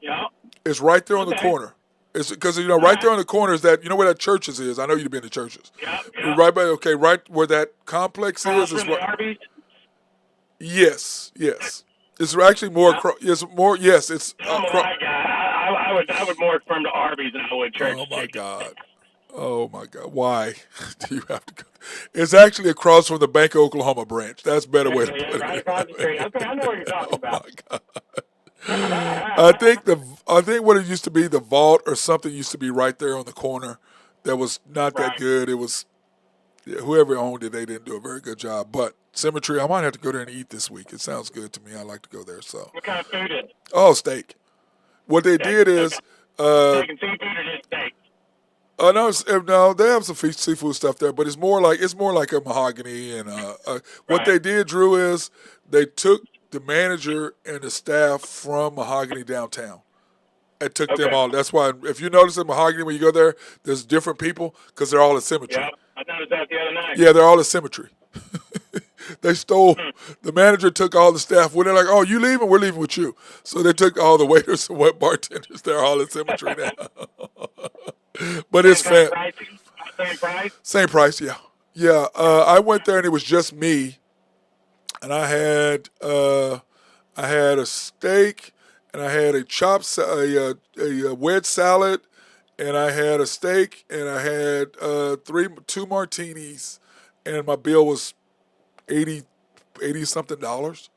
Yeah. It's right there on the corner. It's because right there on the corner is that where that Church's is. I know you've been to Church's. Yeah. Right where that complex is. From the Arby's? Yes. It's actually more. It's more. Yes, it's. I would more from the Arby's than I would Church. Oh my God! Why do you have to go? It's actually across from the Bank of Oklahoma branch. That's a better way to put it. Right across the street. Okay, I know what you're talking about. Oh my God! I think what it used to be, the vault or something used to be right there on the corner. That was not that good. It was whoever owned it. They didn't do a very good job. But Symmetry, I might have to go there and eat this week. It sounds good to me. I like to go there. So. What kind of food is it? Oh, steak. What they did is. Steak and seafood or just steak? No, they have some seafood stuff there, but it's more like a mahogany. And what they did, Drew, is they took the manager and the staff from Mahogany downtown. It took Okay. them all. That's why if you notice in Mahogany when you go there, there's different people because they're all in symmetry. Yeah, I noticed that the other night. Yeah, they're all in symmetry. They stole. The manager took all the staff. When they're like, "Oh, you leaving? We're leaving with you." So they took all the waiters and wet bartenders. They're all in symmetry now. But it's Same fan. pricing? Same price? Same price, yeah, yeah. I went there and it was just me, and I had a steak, and I had a a wedge salad, and I had a steak, and I had two martinis, and my bill was 80 something dollars.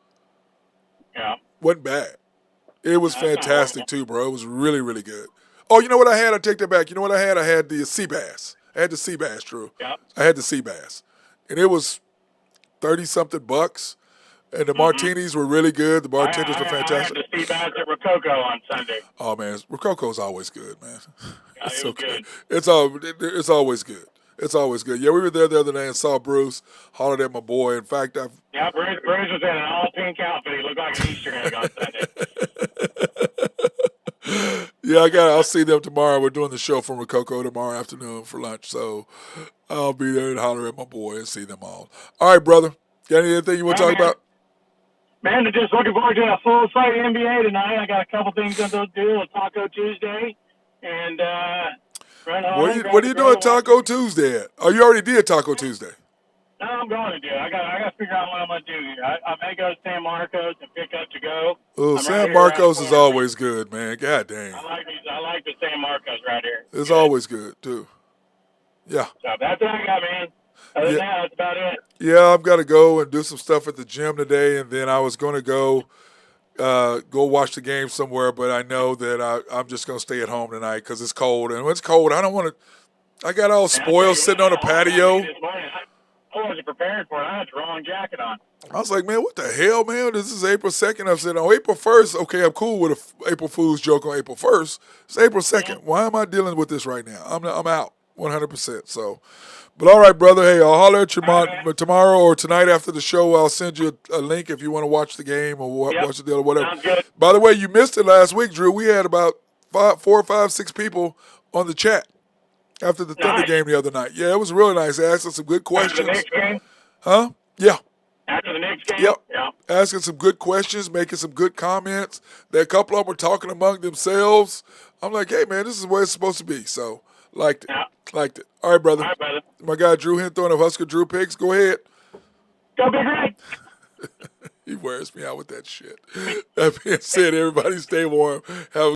Yeah. Wasn't bad. It was That's not fantastic horrible. too, bro. It was really, really good. Oh, you know what I had? I take that back. You know what I had? I had the sea bass. I had the sea bass, Drew. Yeah. I had the sea bass, and it was 30 something bucks. And the martinis were really good. The bartenders were I had fantastic. the sea bass at Rococo on Sunday. Oh man, Rococo's always good, man. Yeah, It's it so was good. good. It's always good. It's always good. Yeah, we were there the other day and saw Bruce, hollered at my boy. In fact, Yeah, Bruce was in an all-pink outfit. He looked like an Easter egg on Sunday. yeah, I'll see them tomorrow. We're doing the show from Rococo tomorrow afternoon for lunch, so I'll be there and holler at my boy and see them all. All right, brother. Got anything you want to talk about? Man, I'm just looking forward to a full slate NBA tonight. I got a couple things to do with Taco Tuesday, and run home. What are you doing Taco Tuesday at? Oh, you already did Taco Tuesday. No, I'm going to do it. I got to figure out what I'm going to do here. I may go to San Marcos and pick up to go. Oh, I'm San right here Marcos around is the corner. always good, man. God dang. I like the San Marcos right here. It's always good, too. Yeah. So that's what I got, man. Other than that, that's about it. Yeah, I've got to go and do some stuff at the gym today, and then I was going to go watch the game somewhere, but I know that I'm just going to stay at home tonight because it's cold. And when it's cold, I don't want to – I got all spoiled sitting on a patio. I wasn't prepared for it. I had the wrong jacket on. I was like, man, what the hell, man? This is April 2nd. I'm saying, on April 1st, okay, I'm cool with a April Fool's joke on April 1st. It's April 2nd. Why am I dealing with this right now? I'm out 100%. So, but all right, brother. Hey, I'll holler at you tomorrow or tonight after the show. I'll send you a link if you want to watch the game or watch the deal or whatever. Sounds good. By the way, you missed it last week, Drew. We had about 4, 5, 6 people on the chat after the Thunder game the other night. Yeah, it was really nice. They asked us some good questions. After the next game? Huh? Yeah. After the next game? Yep. Yeah. Asking some good questions, making some good comments. A couple of them were talking among themselves. I'm like, hey, man, this is where it's supposed to be. So, liked it. Yeah. Liked it. All right, brother. All right, brother. My guy Drew Hinthorn of Husker Drew Pigs, go ahead. Go Big Red. He wears me out with that shit. That being said, everybody stay warm. Have a